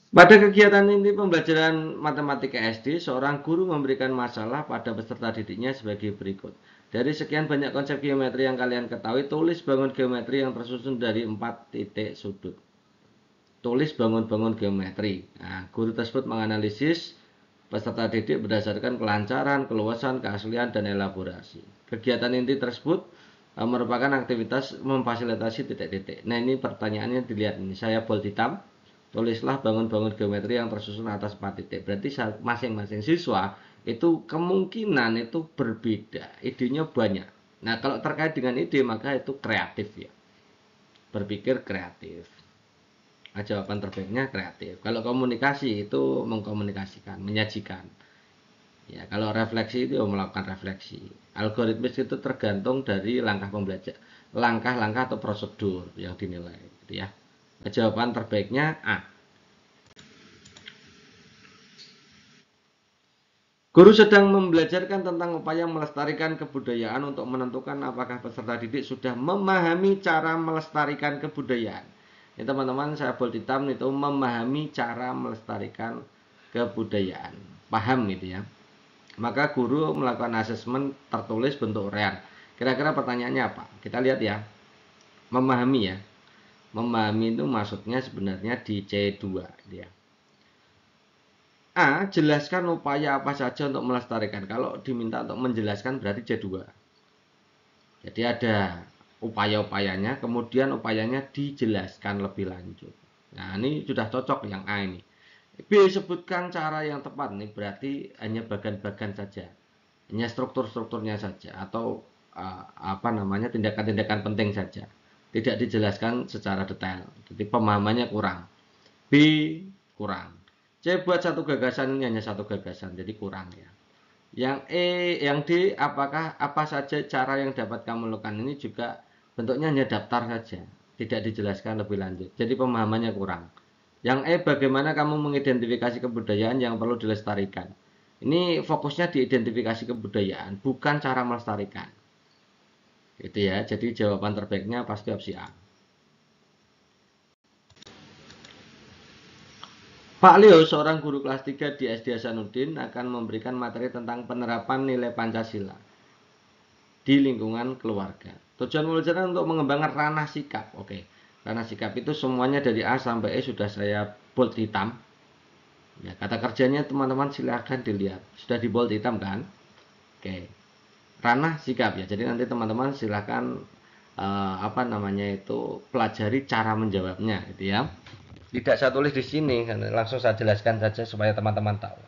Speaker 1: Pada kegiatan inti pembelajaran matematika SD, seorang guru memberikan masalah pada peserta didiknya sebagai berikut. Dari sekian banyak konsep geometri yang kalian ketahui, tulis bangun geometri yang tersusun dari 4 titik sudut. Tulis bangun-bangun geometri. Nah, guru tersebut menganalisis peserta didik berdasarkan kelancaran, keluasan, keaslian, dan elaborasi. Kegiatan inti tersebut merupakan aktivitas memfasilitasi titik-titik. Nah, ini pertanyaannya dilihat ini. Saya bold hitam. Tulislah bangun-bangun geometri yang tersusun atas 4 titik. Berarti masing-masing siswa itu kemungkinan itu berbeda. Idenya banyak. Nah, kalau terkait dengan ide maka itu kreatif ya. Berpikir kreatif. Nah, jawaban terbaiknya kreatif. Kalau komunikasi itu mengkomunikasikan, menyajikan. Ya, kalau refleksi itu melakukan refleksi. Algoritmis itu tergantung dari langkah pembelajaran, langkah-langkah atau prosedur yang dinilai, gitu ya. Nah, jawaban terbaiknya A. Guru sedang membelajarkan tentang upaya melestarikan kebudayaan untuk menentukan apakah peserta didik sudah memahami cara melestarikan kebudayaan. Ini teman-teman, saya bold hitam itu memahami cara melestarikan kebudayaan. Paham gitu ya. Maka guru melakukan asesmen tertulis bentuk real. Kira-kira pertanyaannya apa? Kita lihat ya. Memahami ya. Memahami itu maksudnya sebenarnya di C2 dia. A. Jelaskan upaya apa saja untuk melestarikan. Kalau diminta untuk menjelaskan berarti C2. Jadi ada upaya-upayanya, kemudian upayanya dijelaskan lebih lanjut. Nah, ini sudah cocok yang A ini. B. Sebutkan cara yang tepat. Ini berarti hanya bagian-bagian saja. Hanya struktur-strukturnya saja. Atau apa namanya, tindakan-tindakan penting saja. Tidak dijelaskan secara detail. Jadi pemahamannya kurang. B. Kurang. C. Buat satu gagasan, ini hanya satu gagasan, jadi kurang ya. Yang E, yang D, apakah apa saja cara yang dapat kamu lakukan, ini juga bentuknya hanya daftar saja, tidak dijelaskan lebih lanjut. Jadi pemahamannya kurang. Yang E, bagaimana kamu mengidentifikasi kebudayaan yang perlu dilestarikan. Ini fokusnya di identifikasi kebudayaan, bukan cara melestarikan. Gitu ya. Jadi jawaban terbaiknya pasti opsi A. Pak Leo, seorang guru kelas 3 di SD Hasanuddin, akan memberikan materi tentang penerapan nilai Pancasila di lingkungan keluarga. Tujuan pembelajaran untuk mengembangkan ranah sikap. Oke, ranah sikap itu semuanya dari A sampai E sudah saya bold hitam. Ya, kata kerjanya teman-teman silahkan dilihat. Sudah di bold hitam kan? Oke, ranah sikap ya. Jadi nanti teman-teman silahkan apa namanya itu pelajari cara menjawabnya, gitu ya. Tidak saya tulis di sini, langsung saya jelaskan saja supaya teman-teman tahu.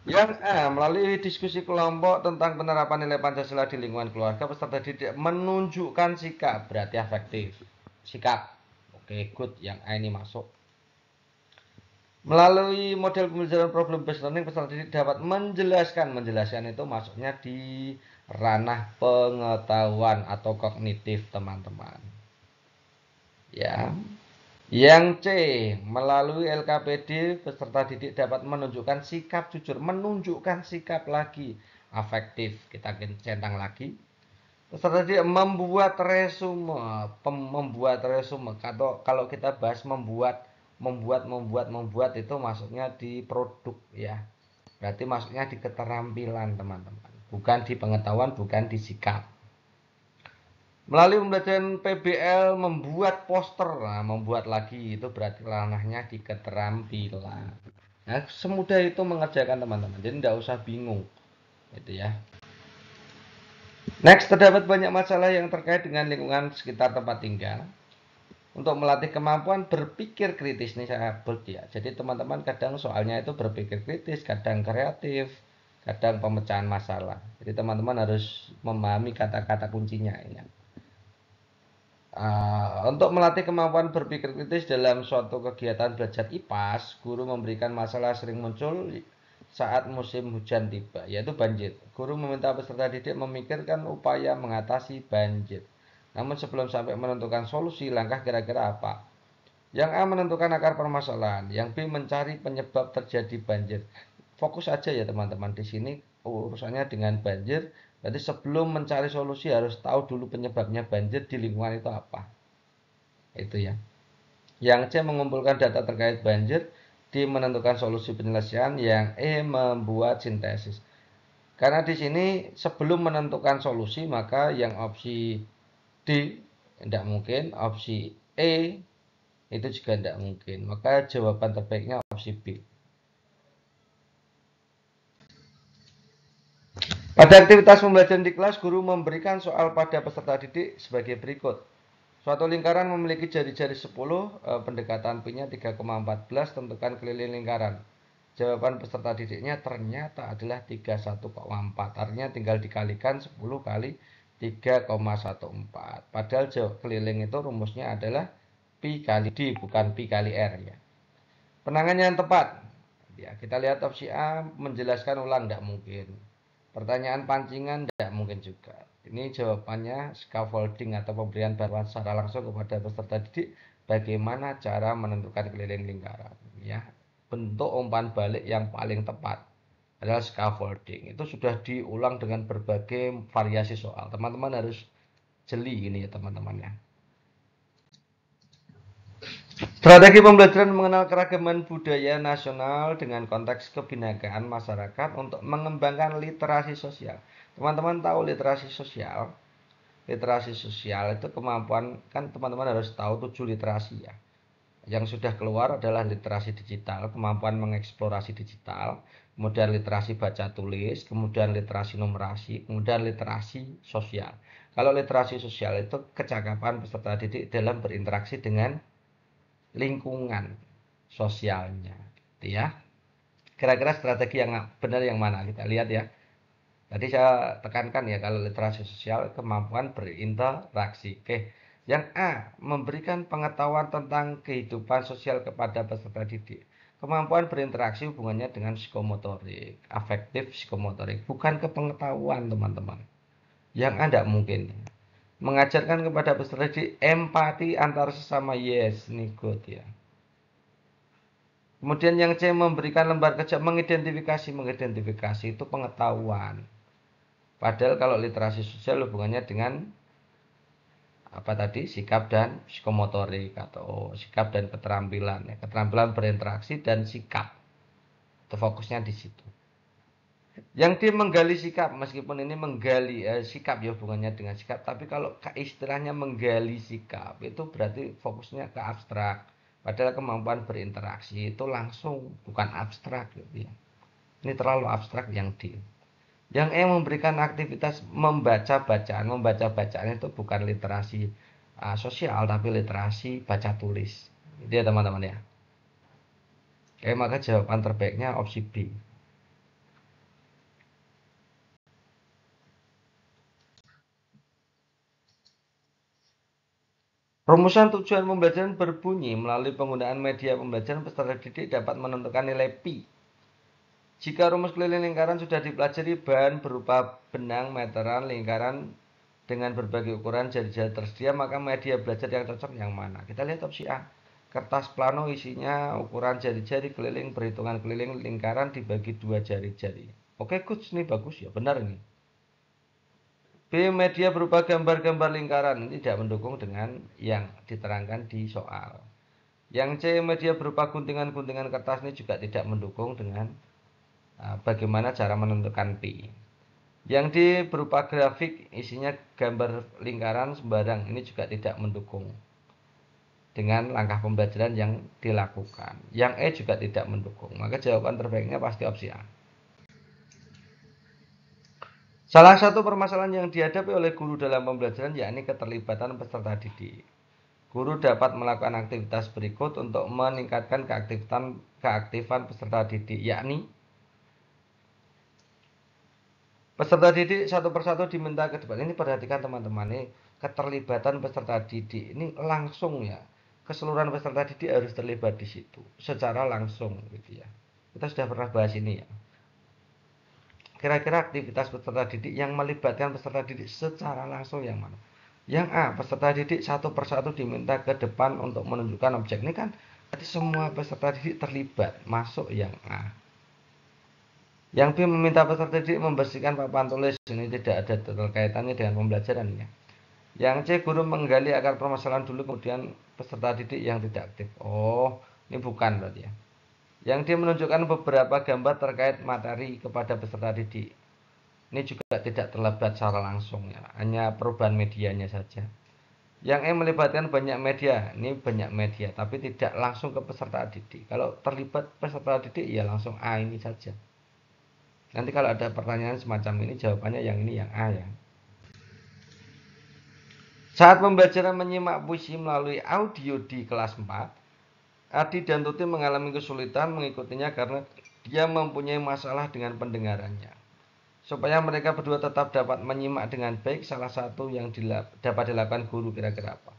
Speaker 1: Yang A, melalui diskusi kelompok tentang penerapan nilai Pancasila di lingkungan keluarga, peserta didik menunjukkan sikap, berarti afektif. Sikap. Oke, good. Yang A ini masuk. Melalui model pembelajaran problem based learning, peserta didik dapat menjelaskan. Menjelaskan itu masuknya di ranah pengetahuan atau kognitif, teman-teman. Ya. Yang C, melalui LKPD peserta didik dapat menunjukkan sikap jujur, menunjukkan sikap lagi, afektif, kita centang lagi. Peserta didik membuat resume, kalau kita bahas membuat membuat itu masuknya di produk ya. Berarti masuknya di keterampilan teman-teman, bukan di pengetahuan, bukan di sikap. Melalui pembelajaran PBL membuat poster, nah membuat lagi itu berarti ranahnya di keterampilan. Nah, semudah itu mengerjakan teman-teman, jadi tidak usah bingung, gitu ya. Next, terdapat banyak masalah yang terkait dengan lingkungan sekitar tempat tinggal. Untuk melatih kemampuan berpikir kritis nih saya sebut ya. Jadi teman-teman kadang soalnya itu berpikir kritis, kadang kreatif, kadang pemecahan masalah. Jadi teman-teman harus memahami kata-kata kuncinya ini. Untuk melatih kemampuan berpikir kritis dalam suatu kegiatan belajar IPAS, guru memberikan masalah sering muncul saat musim hujan tiba, yaitu banjir. Guru meminta peserta didik memikirkan upaya mengatasi banjir. Namun sebelum sampai menentukan solusi, langkah kira-kira apa? Yang A menentukan akar permasalahan, yang B mencari penyebab terjadi banjir. Fokus aja ya teman-teman, di sini urusannya dengan banjir. Berarti sebelum mencari solusi harus tahu dulu penyebabnya banjir di lingkungan itu apa. Itu ya. Yang C mengumpulkan data terkait banjir, D menentukan solusi penyelesaian, yang E membuat sintesis. Karena di sini sebelum menentukan solusi maka yang opsi D tidak mungkin, opsi E itu juga tidak mungkin. Maka jawaban terbaiknya opsi B. Pada aktivitas pembelajaran di kelas, guru memberikan soal pada peserta didik sebagai berikut. Suatu lingkaran memiliki jari-jari 10, pendekatan P-nya 3,14, tentukan keliling lingkaran. Jawaban peserta didiknya ternyata adalah 31,4. Artinya tinggal dikalikan 10 kali 3,14. Padahal keliling itu rumusnya adalah Pi kali D, bukan Pi kali R ya. Penangannya yang tepat. Ya, kita lihat opsi A menjelaskan ulang, tidak mungkin. Pertanyaan pancingan tidak mungkin juga. Ini jawabannya scaffolding atau pemberian bantuan secara langsung kepada peserta didik bagaimana cara menentukan keliling lingkaran. Ya, bentuk umpan balik yang paling tepat adalah scaffolding. Itu sudah diulang dengan berbagai variasi soal. Teman-teman harus jeli ini ya teman-teman ya. Strategi pembelajaran mengenal keragaman budaya nasional dengan konteks kebinakaan masyarakat untuk mengembangkan literasi sosial. Teman-teman tahu literasi sosial? Literasi sosial itu kemampuan, kan teman-teman harus tahu 7 literasi ya. Yang sudah keluar adalah literasi digital, kemampuan mengeksplorasi digital, kemudian literasi baca tulis, kemudian literasi numerasi, kemudian literasi sosial. Kalau literasi sosial itu kecakapan peserta didik dalam berinteraksi dengan lingkungan sosialnya, gitu ya. Kira-kira strategi yang benar yang mana? Kita lihat ya. Tadi saya tekankan ya, kalau literasi sosial kemampuan berinteraksi. Oke. Yang A, memberikan pengetahuan tentang kehidupan sosial kepada peserta didik. Kemampuan berinteraksi hubungannya dengan psikomotorik, afektif psikomotorik, bukan ke pengetahuan teman-teman. Yang A tidak mungkin. Mengajarkan kepada peserta didik empati antar sesama, yes, ini good ya. Kemudian yang C, memberikan lembar kerja mengidentifikasi itu pengetahuan. Padahal kalau literasi sosial hubungannya dengan apa tadi, sikap dan psikomotorik atau sikap dan keterampilan ya. Keterampilan berinteraksi dan sikap. Itu fokusnya di situ. Yang D, menggali sikap, meskipun ini menggali sikap ya hubungannya dengan sikap, tapi kalau istilahnya menggali sikap itu berarti fokusnya ke abstrak. Padahal kemampuan berinteraksi itu langsung, bukan abstrak gitu ya. Ini terlalu abstrak yang D. Yang E, memberikan aktivitas membaca bacaan. Membaca bacaan itu bukan literasi sosial, tapi literasi baca tulis. Itu ya teman-teman ya. Oke, maka jawaban terbaiknya opsi B. Rumusan tujuan pembelajaran berbunyi melalui penggunaan media pembelajaran peserta didik dapat menentukan nilai pi. Jika rumus keliling lingkaran sudah dipelajari, bahan berupa benang, meteran, lingkaran dengan berbagai ukuran jari-jari tersedia, maka media belajar yang cocok yang mana? Kita lihat opsi A. Kertas plano isinya ukuran jari-jari keliling, perhitungan keliling lingkaran dibagi 2 jari-jari. Oke, good, ini bagus ya, benar ini. B, media berupa gambar-gambar lingkaran. Ini tidak mendukung dengan yang diterangkan di soal. Yang C, media berupa guntingan-guntingan kertas ini juga tidak mendukung dengan bagaimana cara menentukan P. Yang D, berupa grafik isinya gambar lingkaran sembarang, ini juga tidak mendukung dengan langkah pembelajaran yang dilakukan. Yang E juga tidak mendukung, maka jawaban terbaiknya pasti opsi A. Salah satu permasalahan yang dihadapi oleh guru dalam pembelajaran yakni keterlibatan peserta didik. Guru dapat melakukan aktivitas berikut untuk meningkatkan keaktifan peserta didik, yakni peserta didik satu persatu diminta ke depan. Ini perhatikan teman-teman, ini keterlibatan peserta didik ini langsung ya. Keseluruhan peserta didik harus terlibat di situ secara langsung gitu ya. Kita sudah pernah bahas ini ya. Kira-kira aktivitas peserta didik yang melibatkan peserta didik secara langsung yang mana? Yang A, peserta didik satu persatu diminta ke depan untuk menunjukkan objek. Ini kan berarti semua peserta didik terlibat, masuk yang A. Yang B, meminta peserta didik membersihkan papan tulis. Ini tidak ada terkaitannya dengan pembelajaran ya. Yang C, guru menggali akar permasalahan dulu kemudian peserta didik yang tidak aktif. Oh, ini bukan berarti ya. Yang D, menunjukkan beberapa gambar terkait materi kepada peserta didik. Ini juga tidak terlibat secara langsung ya, hanya perubahan medianya saja. Yang E, melibatkan banyak media. Ini banyak media tapi tidak langsung ke peserta didik. Kalau terlibat peserta didik ya langsung A ini saja. Nanti kalau ada pertanyaan semacam ini jawabannya yang ini, yang A ya. Saat pembelajaran menyimak puisi melalui audio di kelas 4, Adi dan Tuti mengalami kesulitan mengikutinya karena dia mempunyai masalah dengan pendengarannya. Supaya mereka berdua tetap dapat menyimak dengan baik, salah satu yang dapat dilakukan guru kira-kira apa?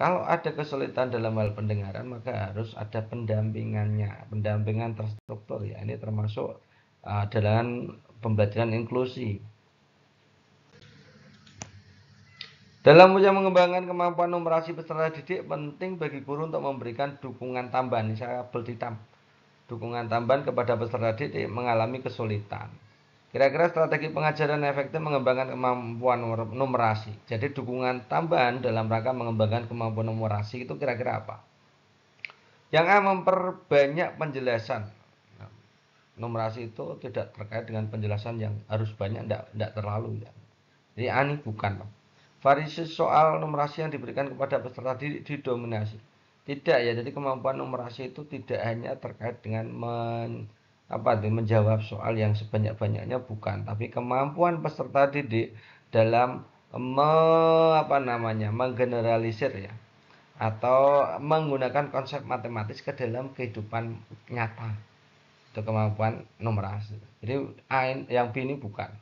Speaker 1: Kalau ada kesulitan dalam hal pendengaran, maka harus ada pendampingannya, pendampingan terstruktur ya. Ini termasuk dalam pembelajaran inklusi. Dalam usaha mengembangkan kemampuan numerasi peserta didik, penting bagi guru untuk memberikan dukungan tambahan. Ini saya beltitam. Dukungan tambahan kepada peserta didik mengalami kesulitan. Kira-kira strategi pengajaran efektif mengembangkan kemampuan numerasi. Jadi dukungan tambahan dalam rangka mengembangkan kemampuan numerasi itu kira-kira apa? Yang A, memperbanyak penjelasan. Numerasi itu tidak terkait dengan penjelasan yang harus banyak, tidak terlalu ya. Jadi A ini bukan. Variasi soal numerasi yang diberikan kepada peserta didik didominasi. Tidak ya, jadi kemampuan numerasi itu tidak hanya terkait dengan menjawab soal yang sebanyak-banyaknya, bukan, tapi kemampuan peserta didik dalam menggeneralisir ya, atau menggunakan konsep matematis ke dalam kehidupan nyata. Itu kemampuan numerasi. Jadi A yang B ini bukan.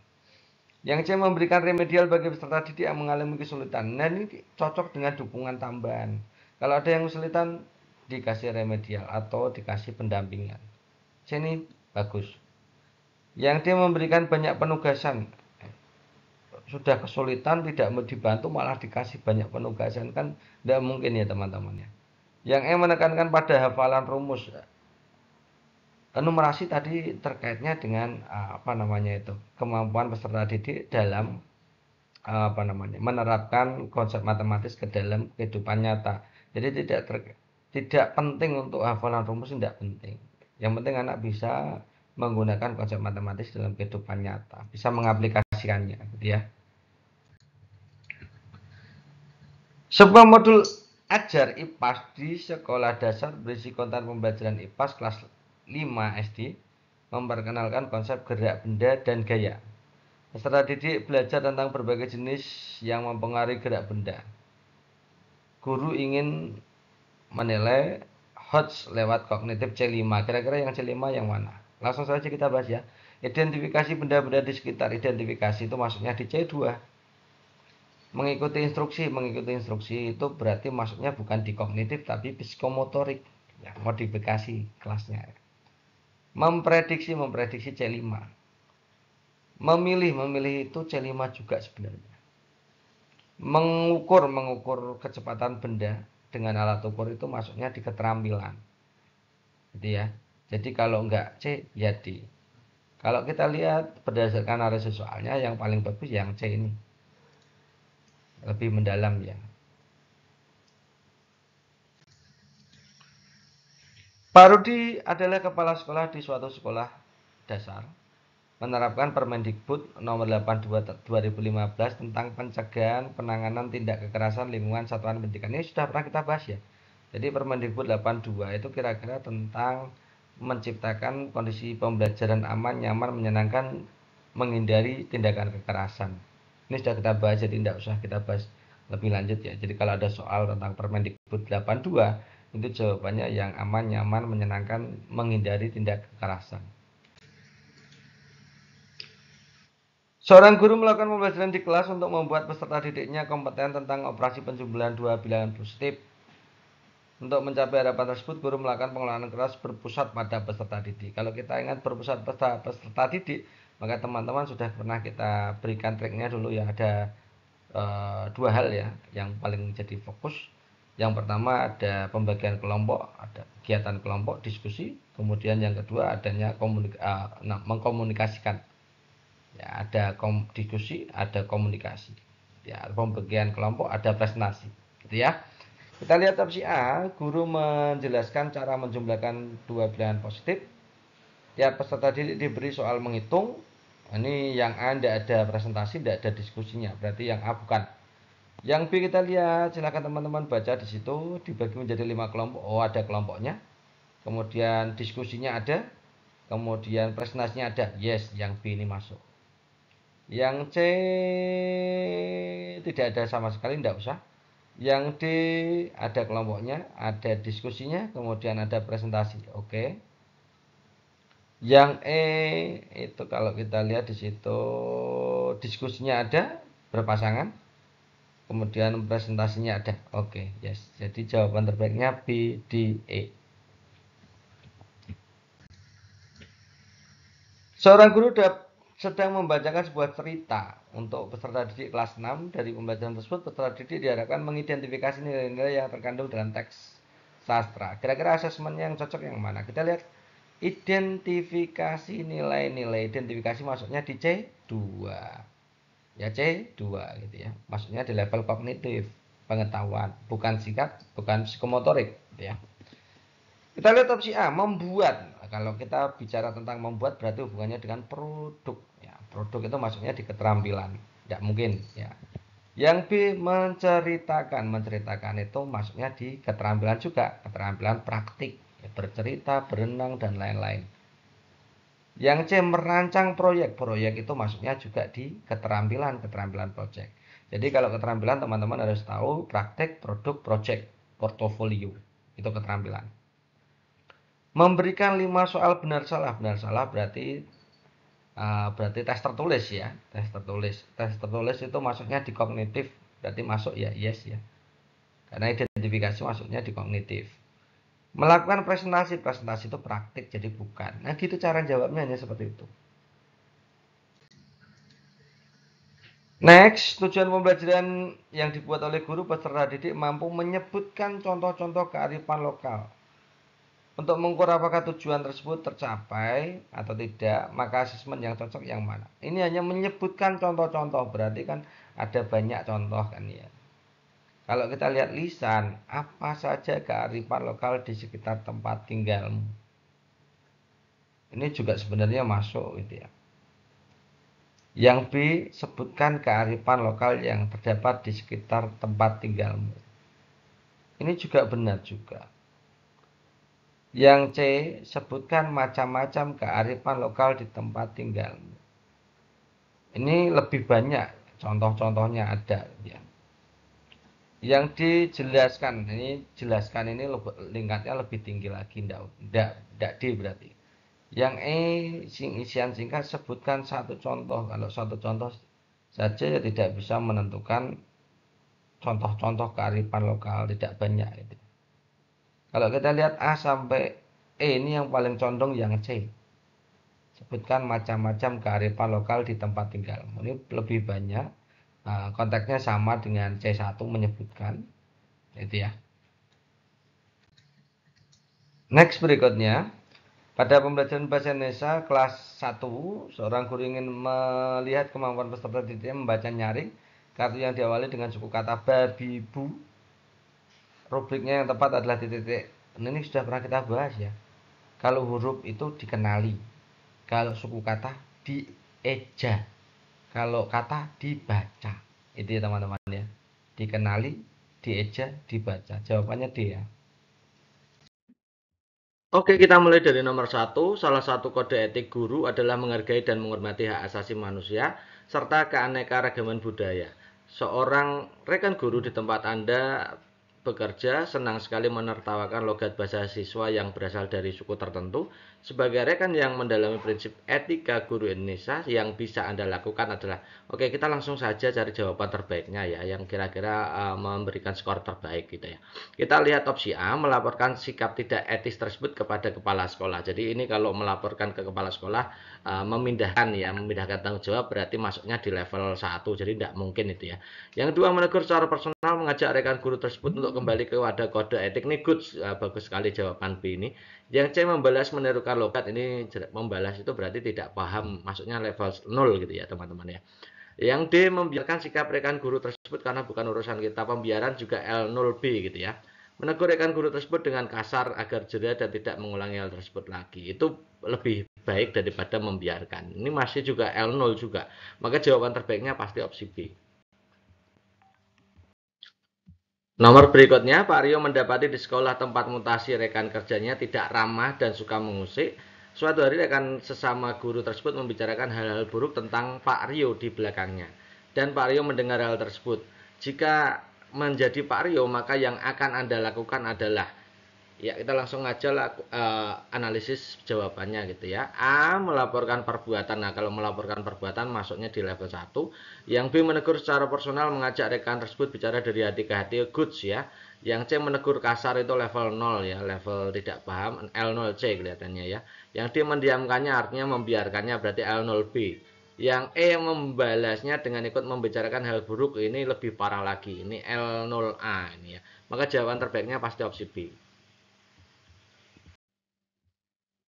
Speaker 1: Yang C, memberikan remedial bagi peserta didik yang mengalami kesulitan. Nah, ini cocok dengan dukungan tambahan. Kalau ada yang kesulitan, dikasih remedial atau dikasih pendampingan. C ini bagus. Yang D, memberikan banyak penugasan. Sudah kesulitan, tidak mau dibantu, malah dikasih banyak penugasan. Kan tidak mungkin ya teman-teman ya. Yang E, menekankan pada hafalan rumus. Numerasi tadi terkaitnya dengan kemampuan peserta didik dalam menerapkan konsep matematis ke dalam kehidupan nyata. Jadi tidak penting untuk hafalan rumus, tidak penting. Yang penting anak bisa menggunakan konsep matematis dalam kehidupan nyata, bisa mengaplikasikannya, gitu ya. Sebuah modul ajar IPAS di sekolah dasar berisi konten pembelajaran IPAS kelas 5 SD memperkenalkan konsep gerak benda dan gaya. Peserta didik belajar tentang berbagai jenis yang mempengaruhi gerak benda. Guru ingin menilai HOTS lewat kognitif C5. Kira-kira yang C5 yang mana? Langsung saja kita bahas ya. Identifikasi benda-benda di sekitar. Identifikasi itu masuknya di C2. Mengikuti instruksi itu berarti masuknya bukan di kognitif tapi psikomotorik. Ya, modifikasi kelasnya. Memprediksi C5. Memilih itu C5 juga sebenarnya. Mengukur kecepatan benda dengan alat ukur itu masuknya di keterampilan. Gitu ya. Jadi kalau enggak C ya D. Kalau kita lihat berdasarkan analisis soalnya yang paling bagus yang C ini. Lebih mendalam ya. Pak Rudi adalah kepala sekolah di suatu sekolah dasar, menerapkan Permendikbud nomor 82 2015 tentang pencegahan penanganan tindak kekerasan lingkungan satuan pendidikan. Ini sudah pernah kita bahas ya. Jadi Permendikbud 82 itu kira-kira tentang menciptakan kondisi pembelajaran aman, nyaman, menyenangkan, menghindari tindakan kekerasan. Ini sudah kita bahas, jadi tidak usah kita bahas lebih lanjut ya. Jadi kalau ada soal tentang Permendikbud 82, itu jawabannya yang aman, nyaman, menyenangkan, menghindari tindak kekerasan. Seorang guru melakukan pembelajaran di kelas untuk membuat peserta didiknya kompeten tentang operasi penjumlahan dua bilangan positif. Untuk mencapai harapan tersebut, guru melakukan pengelolaan keras berpusat pada peserta didik. Kalau kita ingat berpusat pada peserta didik, maka teman-teman sudah pernah kita berikan triknya dulu ya. Ada dua hal ya yang paling jadi fokus. Yang pertama ada pembagian kelompok, ada kegiatan kelompok, diskusi. Kemudian yang kedua adanya mengkomunikasikan. Ya, ada diskusi, ada komunikasi. Ya, pembagian kelompok, ada presentasi. Gitu ya. Kita lihat opsi A, guru menjelaskan cara menjumlahkan dua bilangan positif. Tiap peserta didik diberi soal menghitung. Ini yang A tidak ada presentasi, tidak ada diskusinya. Berarti yang A bukan. Yang B kita lihat, silakan teman-teman baca di situ, dibagi menjadi 5 kelompok. Oh, ada kelompoknya. Kemudian diskusinya ada. Kemudian presentasinya ada. Yes, yang B ini masuk. Yang C tidak ada sama sekali, tidak usah. Yang D ada kelompoknya, ada diskusinya, kemudian ada presentasi. Oke. Yang E itu kalau kita lihat di situ diskusinya ada berpasangan, kemudian presentasinya ada. Oke, yes. Jadi jawaban terbaiknya B, D, E. Seorang guru sedang membacakan sebuah cerita untuk peserta didik kelas 6. Dari pembelajaran tersebut, peserta didik diharapkan mengidentifikasi nilai-nilai yang terkandung dalam teks sastra. Kira-kira asesmen yang cocok yang mana? Kita lihat identifikasi nilai-nilai. Identifikasi maksudnya di C2. Ya C2 gitu ya. Maksudnya di level kognitif, pengetahuan, bukan sikap, bukan psikomotorik gitu ya. Kita lihat opsi A, membuat. Nah, kalau kita bicara tentang membuat berarti hubungannya dengan produk. Ya, produk itu maksudnya di keterampilan. Tidak mungkin. Ya. Yang B, menceritakan. Menceritakan itu maksudnya di keterampilan juga. Keterampilan praktik. Ya, bercerita, berenang, dan lain-lain. Yang C, merancang proyek. Proyek itu maksudnya juga di keterampilan. Keterampilan proyek. Jadi kalau keterampilan teman-teman harus tahu praktik, produk, proyek, portofolio. Itu keterampilan. Memberikan 5 soal benar salah. Benar salah berarti tes tertulis ya. Tes tertulis. Tes tertulis itu masuknya di kognitif. Berarti masuk ya, yes ya. Karena identifikasi masuknya di kognitif. Melakukan presentasi. Presentasi itu praktik, jadi bukan. Nah gitu cara jawabnya, hanya seperti itu. Next, tujuan pembelajaran yang dibuat oleh guru peserta didik mampu menyebutkan contoh-contoh kearifan lokal. Untuk mengukur apakah tujuan tersebut tercapai atau tidak, maka asesmen yang cocok yang mana? Ini hanya menyebutkan contoh-contoh, berarti kan ada banyak contoh kan ya. Kalau kita lihat lisan, apa saja kearifan lokal di sekitar tempat tinggalmu? Ini juga sebenarnya masuk gitu ya. Yang B, sebutkan kearifan lokal yang terdapat di sekitar tempat tinggalmu. Ini juga benar juga. Yang C, sebutkan macam-macam kearifan lokal di tempat tinggalmu. Ini lebih banyak contoh-contohnya ada ya. Yang dijelaskan, ini jelaskan ini tingkatnya lebih tinggi lagi, enggak D berarti. Yang E, isian singkat sebutkan satu contoh. Kalau satu contoh saja ya tidak bisa menentukan contoh-contoh kearifan lokal, tidak banyak itu. Kalau kita lihat A sampai E, ini yang paling condong yang C. Sebutkan macam-macam kearifan lokal di tempat tinggal. Ini lebih banyak. Konteksnya sama dengan C1 menyebutkan. Itu ya. Next berikutnya. Pada pembelajaran bahasa Indonesia kelas 1, seorang guru ingin melihat kemampuan peserta didiknya membaca nyaring kartu yang diawali dengan suku kata babi bu. Rubriknya yang tepat adalah titik-titik. Ini sudah pernah kita bahas ya. Kalau huruf itu dikenali. Kalau suku kata dieja. Kalau kata dibaca. Itu ya teman-teman ya. Dikenali, dieja, dibaca. Jawabannya D ya. Oke, kita mulai dari nomor satu. Salah satu kode etik guru adalah menghargai dan menghormati hak asasi manusia serta keanekaragaman budaya. Seorang rekan guru di tempat Anda bekerja senang sekali menertawakan logat bahasa siswa yang berasal dari suku tertentu. Sebagai rekan yang mendalami prinsip etika guru Indonesia, yang bisa Anda lakukan adalah, oke, kita langsung saja cari jawaban terbaiknya ya, yang kira-kira memberikan skor terbaik gitu ya. Kita lihat opsi A, melaporkan sikap tidak etis tersebut kepada kepala sekolah. Jadi ini kalau melaporkan ke kepala sekolah, memindahkan tanggung jawab, berarti masuknya di level 1, jadi tidak mungkin itu ya. Yang kedua, menegur secara personal, mengajak rekan guru tersebut untuk kembali ke wadah kode etik. Ini good, bagus sekali jawaban B ini. Yang C, membalas menirukan logat. Ini membalas itu berarti tidak paham, maksudnya level 0 gitu ya teman-teman ya. Yang D, membiarkan sikap rekan guru tersebut karena bukan urusan kita. Pembiaran juga L0B gitu ya. Menegur rekan guru tersebut dengan kasar agar jeda dan tidak mengulangi hal tersebut lagi. Itu lebih baik daripada membiarkan. Ini masih juga L0 juga. Maka jawaban terbaiknya pasti opsi B. Nomor berikutnya, Pak Rio mendapati di sekolah tempat mutasi rekan kerjanya tidak ramah dan suka mengusik. Suatu hari rekan sesama guru tersebut membicarakan hal-hal buruk tentang Pak Rio di belakangnya. Dan Pak Rio mendengar hal tersebut. Jika menjadi Pak Rio, maka yang akan Anda lakukan adalah, ya, kita langsung aja analisis jawabannya gitu ya. A, melaporkan perbuatan. Nah, kalau melaporkan perbuatan masuknya di level 1. Yang B, menegur secara personal, mengajak rekan tersebut bicara dari hati ke hati, goods ya. Yang C, menegur kasar, itu level 0 ya, level tidak paham, L0C kelihatannya ya. Yang D, mendiamkannya artinya membiarkannya, berarti L0B. Yang E, membalasnya dengan ikut membicarakan hal buruk, ini lebih parah lagi, ini L0A ini ya. Maka jawaban terbaiknya pasti opsi B.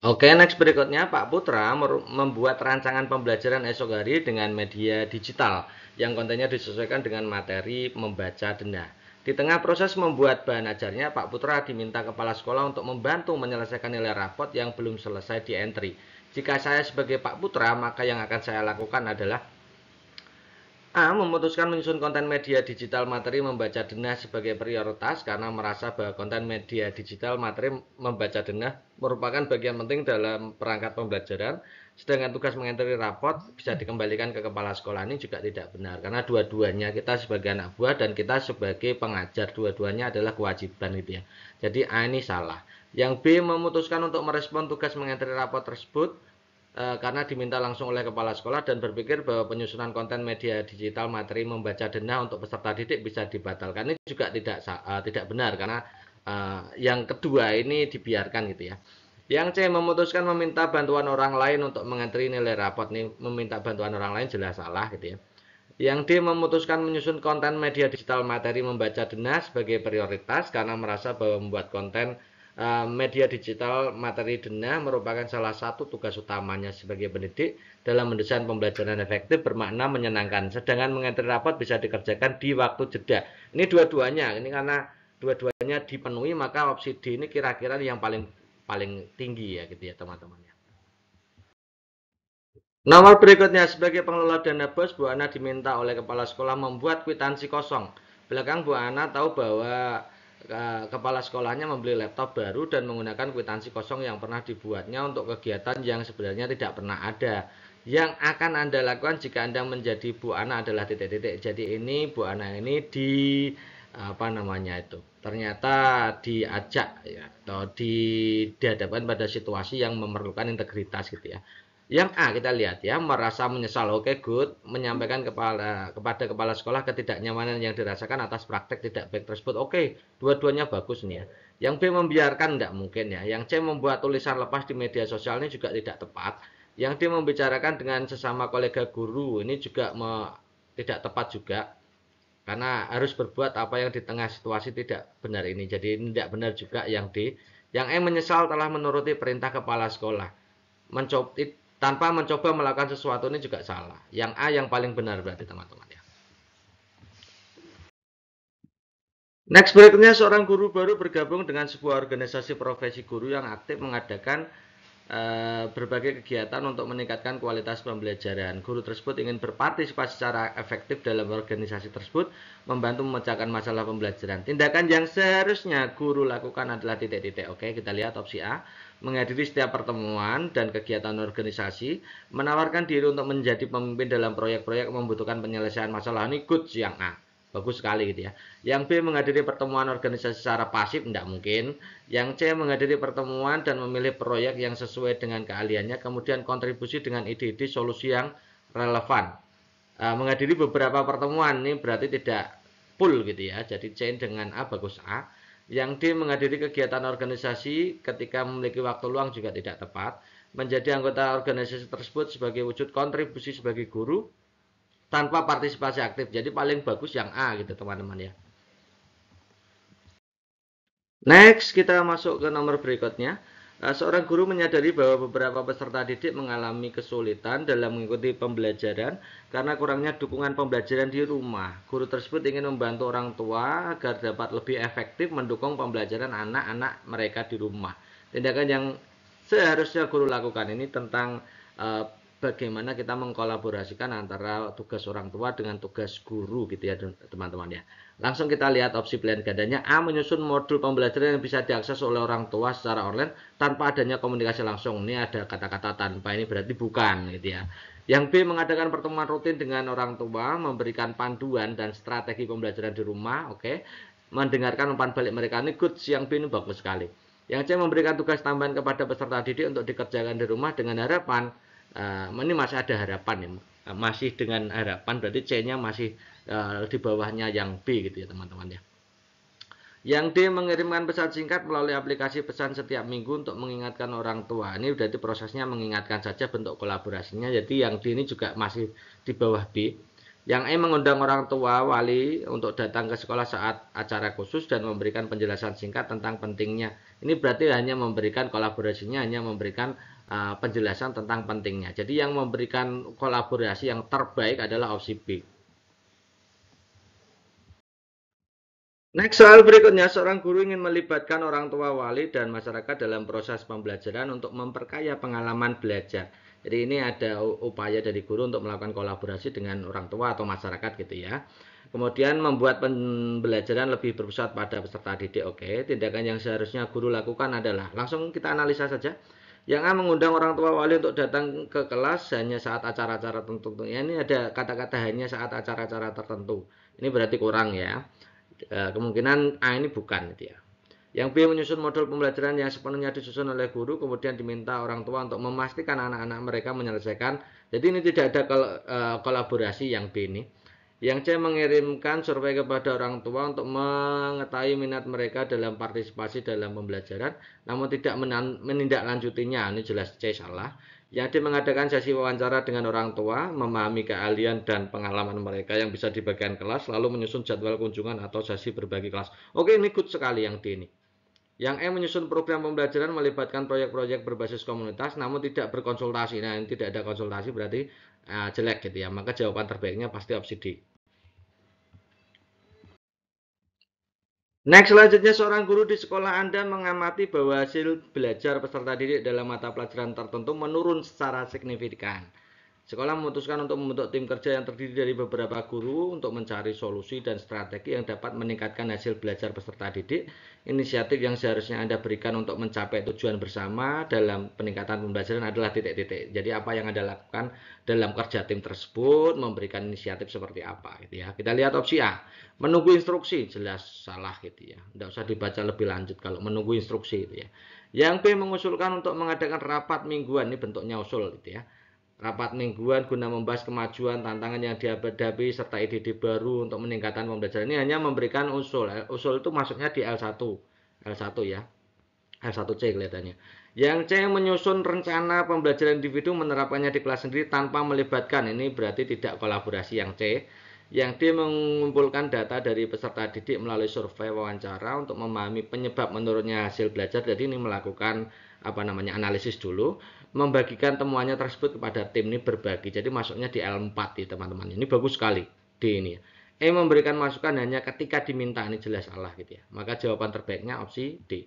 Speaker 1: Oke, next berikutnya Pak Putra membuat rancangan pembelajaran esok hari dengan media digital yang kontennya disesuaikan dengan materi membaca denah. Di tengah proses membuat bahan ajarnya, Pak Putra diminta kepala sekolah untuk membantu menyelesaikan nilai rapot yang belum selesai di entry. Jika saya sebagai Pak Putra, maka yang akan saya lakukan adalah A, memutuskan menyusun konten media digital materi membaca denah sebagai prioritas karena merasa bahwa konten media digital materi membaca denah merupakan bagian penting dalam perangkat pembelajaran, sedangkan tugas mengentri raport bisa dikembalikan ke kepala sekolah. Ini juga tidak benar karena dua-duanya, kita sebagai anak buah dan kita sebagai pengajar, dua-duanya adalah kewajiban gitu ya. Jadi A ini salah. Yang B, memutuskan untuk merespon tugas mengentri raport tersebut karena diminta langsung oleh kepala sekolah dan berpikir bahwa penyusunan konten media digital materi membaca denah untuk peserta didik bisa dibatalkan. Ini juga tidak benar karena yang kedua ini dibiarkan gitu ya. Yang C, memutuskan meminta bantuan orang lain untuk mengentri nilai rapot. Nih, meminta bantuan orang lain jelas salah gitu ya. Yang D, memutuskan menyusun konten media digital materi membaca denah sebagai prioritas karena merasa bahwa membuat konten media digital materi denah merupakan salah satu tugas utamanya sebagai pendidik dalam mendesain pembelajaran efektif, bermakna, menyenangkan. Sedangkan mengentri rapot bisa dikerjakan di waktu jeda. Ini dua-duanya, ini karena dua-duanya dipenuhi, maka opsi D ini kira-kira yang paling paling tinggi ya gitu ya teman-teman. Nomor berikutnya, sebagai pengelola dana BOS, Bu Ana diminta oleh kepala sekolah membuat kwitansi kosong. Belakang Bu Ana tahu bahwa kepala sekolahnya membeli laptop baru dan menggunakan kwitansi kosong yang pernah dibuatnya untuk kegiatan yang sebenarnya tidak pernah ada. Yang akan Anda lakukan jika Anda menjadi Bu Ana adalah titik-titik. Jadi ini Bu Ana ini apa namanya itu, ternyata diajak ya, atau dihadapkan pada situasi yang memerlukan integritas gitu ya. Yang A kita lihat ya, merasa menyesal. Oke, good. Menyampaikan kepada kepala sekolah ketidaknyamanan yang dirasakan atas praktek tidak baik tersebut. Oke, dua-duanya bagus nih ya. Yang B, membiarkan, tidak mungkin ya. Yang C, membuat tulisan lepas di media sosial, ini juga tidak tepat. Yang D, membicarakan dengan sesama kolega guru, ini juga tidak tepat juga. Karena harus berbuat apa yang di tengah situasi tidak benar ini. Jadi ini tidak benar juga yang D. Yang E, menyesal telah menuruti perintah kepala sekolah. Tanpa mencoba melakukan sesuatu, ini juga salah. Yang A yang paling benar berarti teman-teman ya. Next berikutnya, seorang guru baru bergabung dengan sebuah organisasi profesi guru yang aktif mengadakan berbagai kegiatan untuk meningkatkan kualitas pembelajaran. Guru tersebut ingin berpartisipasi secara efektif dalam organisasi tersebut, membantu memecahkan masalah pembelajaran. Tindakan yang seharusnya guru lakukan adalah titik-titik. Oke, kita lihat opsi A. Menghadiri setiap pertemuan dan kegiatan organisasi, menawarkan diri untuk menjadi pemimpin dalam proyek-proyek membutuhkan penyelesaian masalah. Ini good yang A. Bagus sekali gitu ya. Yang B, menghadiri pertemuan organisasi secara pasif, tidak mungkin. Yang C, menghadiri pertemuan dan memilih proyek yang sesuai dengan keahliannya, kemudian kontribusi dengan ide-ide solusi yang relevan. Menghadiri beberapa pertemuan ini berarti tidak full gitu ya. Jadi C dengan A, bagus A. Yang D, menghadiri kegiatan organisasi ketika memiliki waktu luang juga tidak tepat. Menjadi anggota organisasi tersebut sebagai wujud kontribusi sebagai guru tanpa partisipasi aktif. Jadi paling bagus yang A gitu teman-teman ya. Next, kita masuk ke nomor berikutnya. Seorang guru menyadari bahwa beberapa peserta didik mengalami kesulitan dalam mengikuti pembelajaran karena kurangnya dukungan pembelajaran di rumah. Guru tersebut ingin membantu orang tua agar dapat lebih efektif mendukung pembelajaran anak-anak mereka di rumah. Tindakan yang seharusnya guru lakukan ini tentang bagaimana kita mengkolaborasikan antara tugas orang tua dengan tugas guru gitu ya teman-teman ya. Langsung kita lihat opsi pilihan gandanya. A, menyusun modul pembelajaran yang bisa diakses oleh orang tua secara online tanpa adanya komunikasi langsung. Ini ada kata-kata tanpa, ini berarti bukan gitu ya. Yang B, mengadakan pertemuan rutin dengan orang tua, memberikan panduan dan strategi pembelajaran di rumah. Oke. Mendengarkan umpan balik mereka, ini good. Yang B ini bagus sekali. Yang C, memberikan tugas tambahan kepada peserta didik untuk dikerjakan di rumah dengan harapan ini masih ada harapan ya, masih dengan harapan, berarti C-nya masih di bawahnya yang B gitu ya teman-teman ya. Yang D, mengirimkan pesan singkat melalui aplikasi pesan setiap minggu untuk mengingatkan orang tua. Ini berarti prosesnya mengingatkan saja, bentuk kolaborasinya. Jadi yang D ini juga masih di bawah B. Yang E, mengundang orang tua wali untuk datang ke sekolah saat acara khusus dan memberikan penjelasan singkat tentang pentingnya. Ini berarti hanya memberikan kolaborasinya, hanya memberikan penjelasan tentang pentingnya. Jadi yang memberikan kolaborasi yang terbaik adalah opsi B. Next, soal berikutnya, seorang guru ingin melibatkan orang tua, wali, dan masyarakat dalam proses pembelajaran untuk memperkaya pengalaman belajar. Jadi ini ada upaya dari guru untuk melakukan kolaborasi dengan orang tua atau masyarakat gitu ya. Kemudian membuat pembelajaran lebih berpusat pada peserta didik. Oke, tindakan yang seharusnya guru lakukan adalah, langsung kita analisa saja. Yang A, mengundang orang tua wali untuk datang ke kelas hanya saat acara-acara tertentu. Ya, ini ada kata-kata hanya saat acara-acara tertentu. Ini berarti kurang ya. Kemungkinan A ini bukan gitu ya. Yang B, menyusun modul pembelajaran yang sepenuhnya disusun oleh guru, kemudian diminta orang tua untuk memastikan anak-anak mereka menyelesaikan. Jadi ini tidak ada kolaborasi yang B ini. Yang C, mengirimkan survei kepada orang tua untuk mengetahui minat mereka dalam partisipasi dalam pembelajaran, namun tidak menindaklanjutinya. Ini jelas C salah. Yang D, mengadakan sesi wawancara dengan orang tua, memahami keahlian dan pengalaman mereka yang bisa dibagikan kelas, lalu menyusun jadwal kunjungan atau sesi berbagi kelas. Oke, ini good sekali yang D ini. Yang E, menyusun program pembelajaran melibatkan proyek-proyek berbasis komunitas namun tidak berkonsultasi. Nah, ini tidak ada konsultasi berarti jelek gitu ya. Maka jawaban terbaiknya pasti opsi D. Next, selanjutnya seorang guru di sekolah Anda mengamati bahwa hasil belajar peserta didik dalam mata pelajaran tertentu menurun secara signifikan. Sekolah memutuskan untuk membentuk tim kerja yang terdiri dari beberapa guru untuk mencari solusi dan strategi yang dapat meningkatkan hasil belajar peserta didik. Inisiatif yang seharusnya Anda berikan untuk mencapai tujuan bersama dalam peningkatan pembelajaran adalah titik-titik. Jadi apa yang Anda lakukan dalam kerja tim tersebut, memberikan inisiatif seperti apa gitu ya. Kita lihat opsi A. Menunggu instruksi, jelas salah gitu ya. Tidak usah dibaca lebih lanjut kalau menunggu instruksi gitu ya. Yang B, mengusulkan untuk mengadakan rapat mingguan, ini bentuknya usul gitu ya. Rapat mingguan guna membahas kemajuan, tantangan yang dihadapi, serta ide-ide baru untuk meningkatkan pembelajaran. Ini hanya memberikan usul. Usul itu masuknya di L1. L1 ya. L1C kelihatannya. Yang C, menyusun rencana pembelajaran individu menerapkannya di kelas sendiri tanpa melibatkan. Ini berarti tidak kolaborasi yang C. Yang D, mengumpulkan data dari peserta didik melalui survei wawancara untuk memahami penyebab menurunnya hasil belajar. Jadi ini melakukan analisis dulu, membagikan temuannya tersebut kepada tim, ini berbagi. Jadi masuknya di L4 ya teman-teman. Ini bagus sekali D ini. Memberikan masukan hanya ketika diminta, ini jelas salah gitu ya. Maka jawaban terbaiknya opsi D.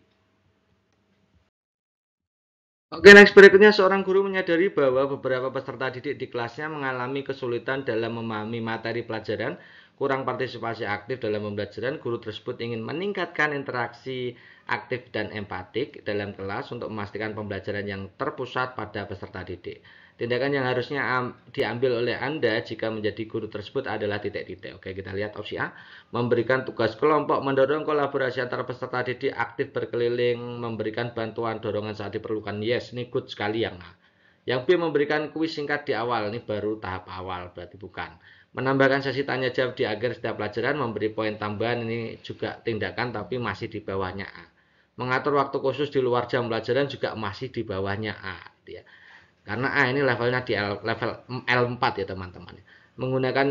Speaker 1: Oke, next berikutnya seorang guru menyadari bahwa beberapa peserta didik di kelasnya mengalami kesulitan dalam memahami materi pelajaran, kurang partisipasi aktif dalam pembelajaran. Guru tersebut ingin meningkatkan interaksi aktif dan empatik dalam kelas untuk memastikan pembelajaran yang terpusat pada peserta didik. Tindakan yang harusnya diambil oleh Anda jika menjadi guru tersebut adalah titik-titik. Oke, kita lihat opsi A. Memberikan tugas kelompok, mendorong kolaborasi antara peserta didik, aktif berkeliling, memberikan bantuan dorongan saat diperlukan. Yes, ini good sekali yang A. Yang B, memberikan kuis singkat di awal. Ini baru tahap awal, berarti bukan. Menambahkan sesi tanya jawab di akhir setiap pelajaran, memberi poin tambahan. Ini juga tindakan tapi masih di bawahnya A. Mengatur waktu khusus di luar jam pelajaran juga masih di bawahnya A. Ya. Karena A ini levelnya di level L4 ya teman-teman. Menggunakan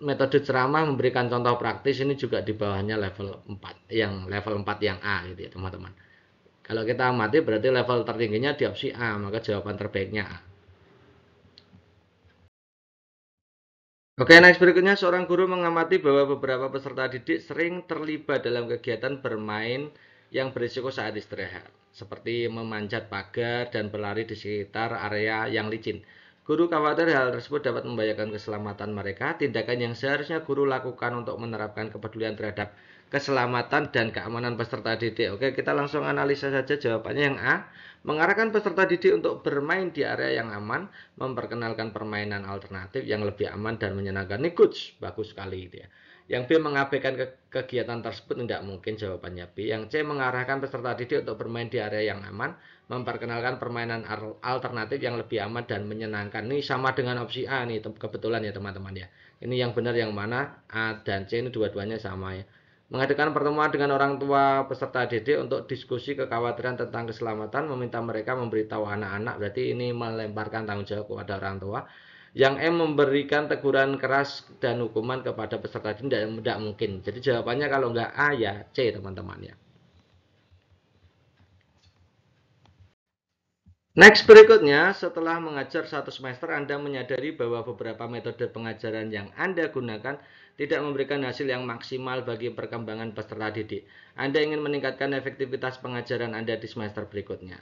Speaker 1: metode ceramah memberikan contoh praktis ini juga di bawahnya level 4. Yang level 4 yang A gitu ya teman-teman. Kalau kita amati berarti level tertingginya di opsi A, maka jawaban terbaiknya A. Oke, next berikutnya seorang guru mengamati bahwa beberapa peserta didik sering terlibat dalam kegiatan bermain yang berisiko saat istirahat, seperti memanjat pagar dan berlari di sekitar area yang licin. Guru khawatir hal tersebut dapat membahayakan keselamatan mereka. Tindakan yang seharusnya guru lakukan untuk menerapkan kepedulian terhadap keselamatan dan keamanan peserta didik. Oke, kita langsung analisa saja jawabannya yang A. Mengarahkan peserta didik untuk bermain di area yang aman, memperkenalkan permainan alternatif yang lebih aman dan menyenangkan. Ini good, bagus sekali gitu ya. Yang B, mengabaikan kegiatan tersebut, tidak mungkin jawabannya B. Yang C, mengarahkan peserta didik untuk bermain di area yang aman, memperkenalkan permainan alternatif yang lebih aman dan menyenangkan. Ini sama dengan opsi A nih, kebetulan ya teman-teman ya. Ini yang benar yang mana? A dan C ini dua-duanya sama ya. Mengadakan pertemuan dengan orang tua peserta didik untuk diskusi kekhawatiran tentang keselamatan, meminta mereka memberitahu anak-anak, berarti ini melemparkan tanggung jawab kepada orang tua. Yang M, memberikan teguran keras dan hukuman kepada peserta didik, tidak mungkin. Jadi jawabannya kalau nggak A ya C teman-teman ya. Next berikutnya, setelah mengajar satu semester, Anda menyadari bahwa beberapa metode pengajaran yang Anda gunakan tidak memberikan hasil yang maksimal bagi perkembangan peserta didik. Anda ingin meningkatkan efektivitas pengajaran Anda di semester berikutnya.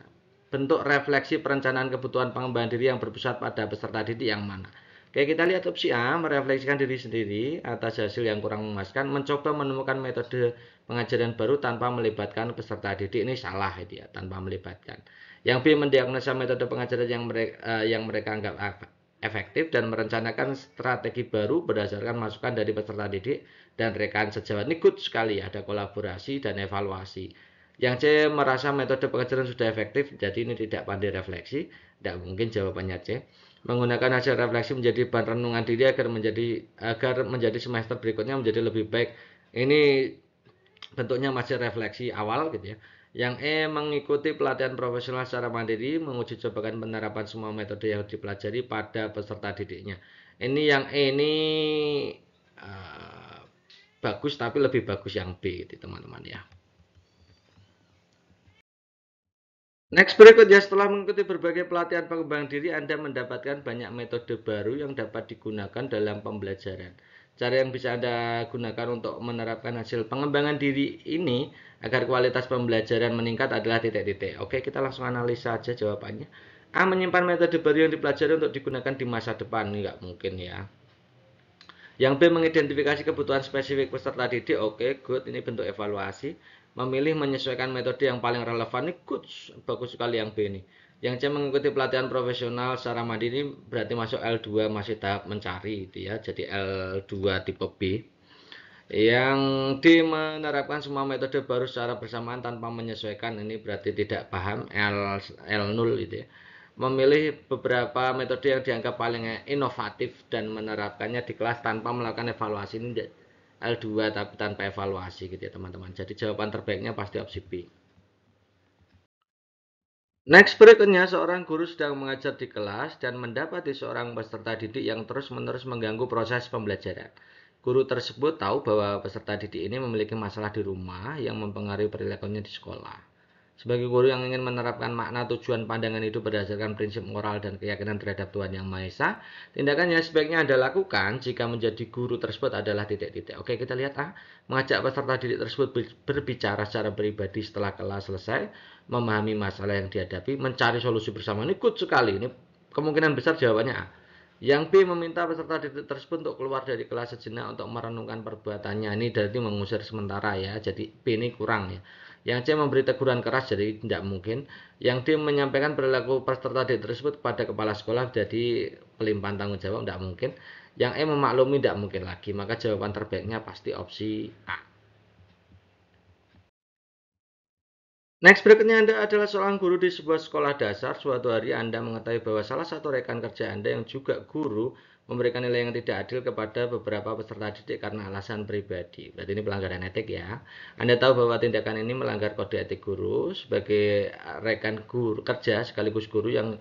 Speaker 1: Bentuk refleksi perencanaan kebutuhan pengembangan diri yang berpusat pada peserta didik yang mana? Oke, kita lihat opsi A, merefleksikan diri sendiri atas hasil yang kurang memuaskan, mencoba menemukan metode pengajaran baru tanpa melibatkan peserta didik. Ini salah itu ya, tanpa melibatkan. Yang B, mendiagnosa metode pengajaran yang mereka anggap efektif dan merencanakan strategi baru berdasarkan masukan dari peserta didik dan rekan sejawat. Ini good sekali, ada kolaborasi dan evaluasi. Yang C, merasa metode pengajaran sudah efektif, jadi ini tidak pandai refleksi. Tidak mungkin jawabannya C. Menggunakan hasil refleksi menjadi bahan renungan diri agar menjadi semester berikutnya menjadi lebih baik. Ini bentuknya masih refleksi awal gitu ya. Yang E, mengikuti pelatihan profesional secara mandiri, menguji cobakan penerapan semua metode yang dipelajari pada peserta didiknya. Ini yang E ini uh, bagus, tapi lebih bagus yang B gitu teman-teman ya. Next berikutnya, setelah mengikuti berbagai pelatihan pengembangan diri, Anda mendapatkan banyak metode baru yang dapat digunakan dalam pembelajaran. Cara yang bisa Anda gunakan untuk menerapkan hasil pengembangan diri ini agar kualitas pembelajaran meningkat adalah titik-titik. Oke, kita langsung analisa aja jawabannya. A, menyimpan metode baru yang dipelajari untuk digunakan di masa depan. Ini nggak mungkin ya. Yang B, mengidentifikasi kebutuhan spesifik peserta didik. Oke, good. Ini bentuk evaluasi. Memilih menyesuaikan metode yang paling relevan. Ini good. Bagus sekali yang B ini. Yang C, mengikuti pelatihan profesional secara mandiri, berarti masuk L2, masih tahap mencari itu ya. Jadi L2 tipe B. Yang D, menerapkan semua metode baru secara bersamaan tanpa menyesuaikan. Ini berarti tidak paham, L0 itu ya. Memilih beberapa metode yang dianggap paling inovatif dan menerapkannya di kelas tanpa melakukan evaluasi. Ini L2 tapi tanpa evaluasi gitu ya teman-teman. Jadi jawaban terbaiknya pasti opsi B. Next berikutnya, seorang guru sedang mengajar di kelas dan mendapati seorang peserta didik yang terus-menerus mengganggu proses pembelajaran. Guru tersebut tahu bahwa peserta didik ini memiliki masalah di rumah yang mempengaruhi perilakunya di sekolah. Sebagai guru yang ingin menerapkan makna tujuan pandangan hidup berdasarkan prinsip moral dan keyakinan terhadap Tuhan Yang Maha Esa, tindakan yang sebaiknya Anda lakukan jika menjadi guru tersebut adalah titik-titik. Oke, kita lihat A. Mengajak peserta didik tersebut berbicara secara pribadi setelah kelas selesai, memahami masalah yang dihadapi, mencari solusi bersama. Ini good sekali. Ini kemungkinan besar jawabannya A. Yang B, meminta peserta didik tersebut untuk keluar dari kelas sejenak untuk merenungkan perbuatannya. Ini berarti mengusir sementara ya. Jadi B ini kurang ya. Yang C, memberi teguran keras, jadi tidak mungkin. Yang D, menyampaikan perilaku peserta didik tersebut kepada kepala sekolah, jadi pelimpahan tanggung jawab, tidak mungkin. Yang E, memaklumi, tidak mungkin lagi. Maka jawaban terbaiknya pasti opsi A. Next, berikutnya Anda adalah seorang guru di sebuah sekolah dasar. Suatu hari Anda mengetahui bahwa salah satu rekan kerja Anda yang juga guru memberikan nilai yang tidak adil kepada beberapa peserta didik karena alasan pribadi. Berarti ini pelanggaran etik ya. Anda tahu bahwa tindakan ini melanggar kode etik guru. Sebagai rekan guru kerja sekaligus guru, yang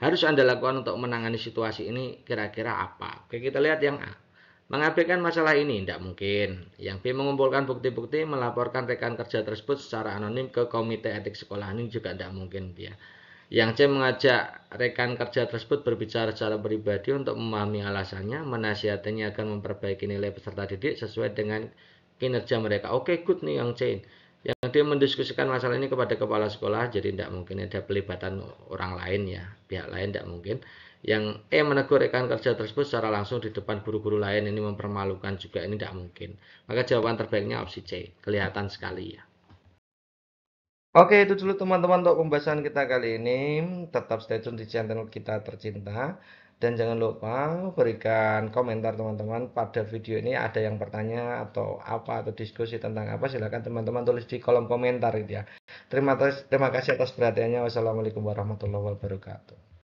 Speaker 1: harus Anda lakukan untuk menangani situasi ini kira-kira apa? Oke, kita lihat yang A. Mengabaikan masalah ini tidak mungkin. Yang B, mengumpulkan bukti-bukti, melaporkan rekan kerja tersebut secara anonim ke komite etik sekolah, ini juga tidak mungkin ya. Yang C, mengajak rekan kerja tersebut berbicara secara pribadi untuk memahami alasannya, menasihatinya agar memperbaiki nilai peserta didik sesuai dengan kinerja mereka. Oke, good nih yang C. Yang D, mendiskusikan masalah ini kepada kepala sekolah, jadi tidak mungkin ada pelibatan orang lain ya, pihak lain tidak mungkin. Yang E, menegur rekan kerja tersebut secara langsung di depan guru-guru lain, ini mempermalukan juga, ini tidak mungkin. Maka jawaban terbaiknya opsi C, kelihatan sekali ya. Oke, itu dulu teman-teman untuk pembahasan kita kali ini. Tetap stay tune di channel kita tercinta. Dan jangan lupa berikan komentar teman-teman pada video ini, ada yang bertanya atau apa, atau diskusi tentang apa, silahkan teman-teman tulis di kolom komentar gitu ya. Terima kasih atas perhatiannya. Wassalamualaikum warahmatullahi wabarakatuh.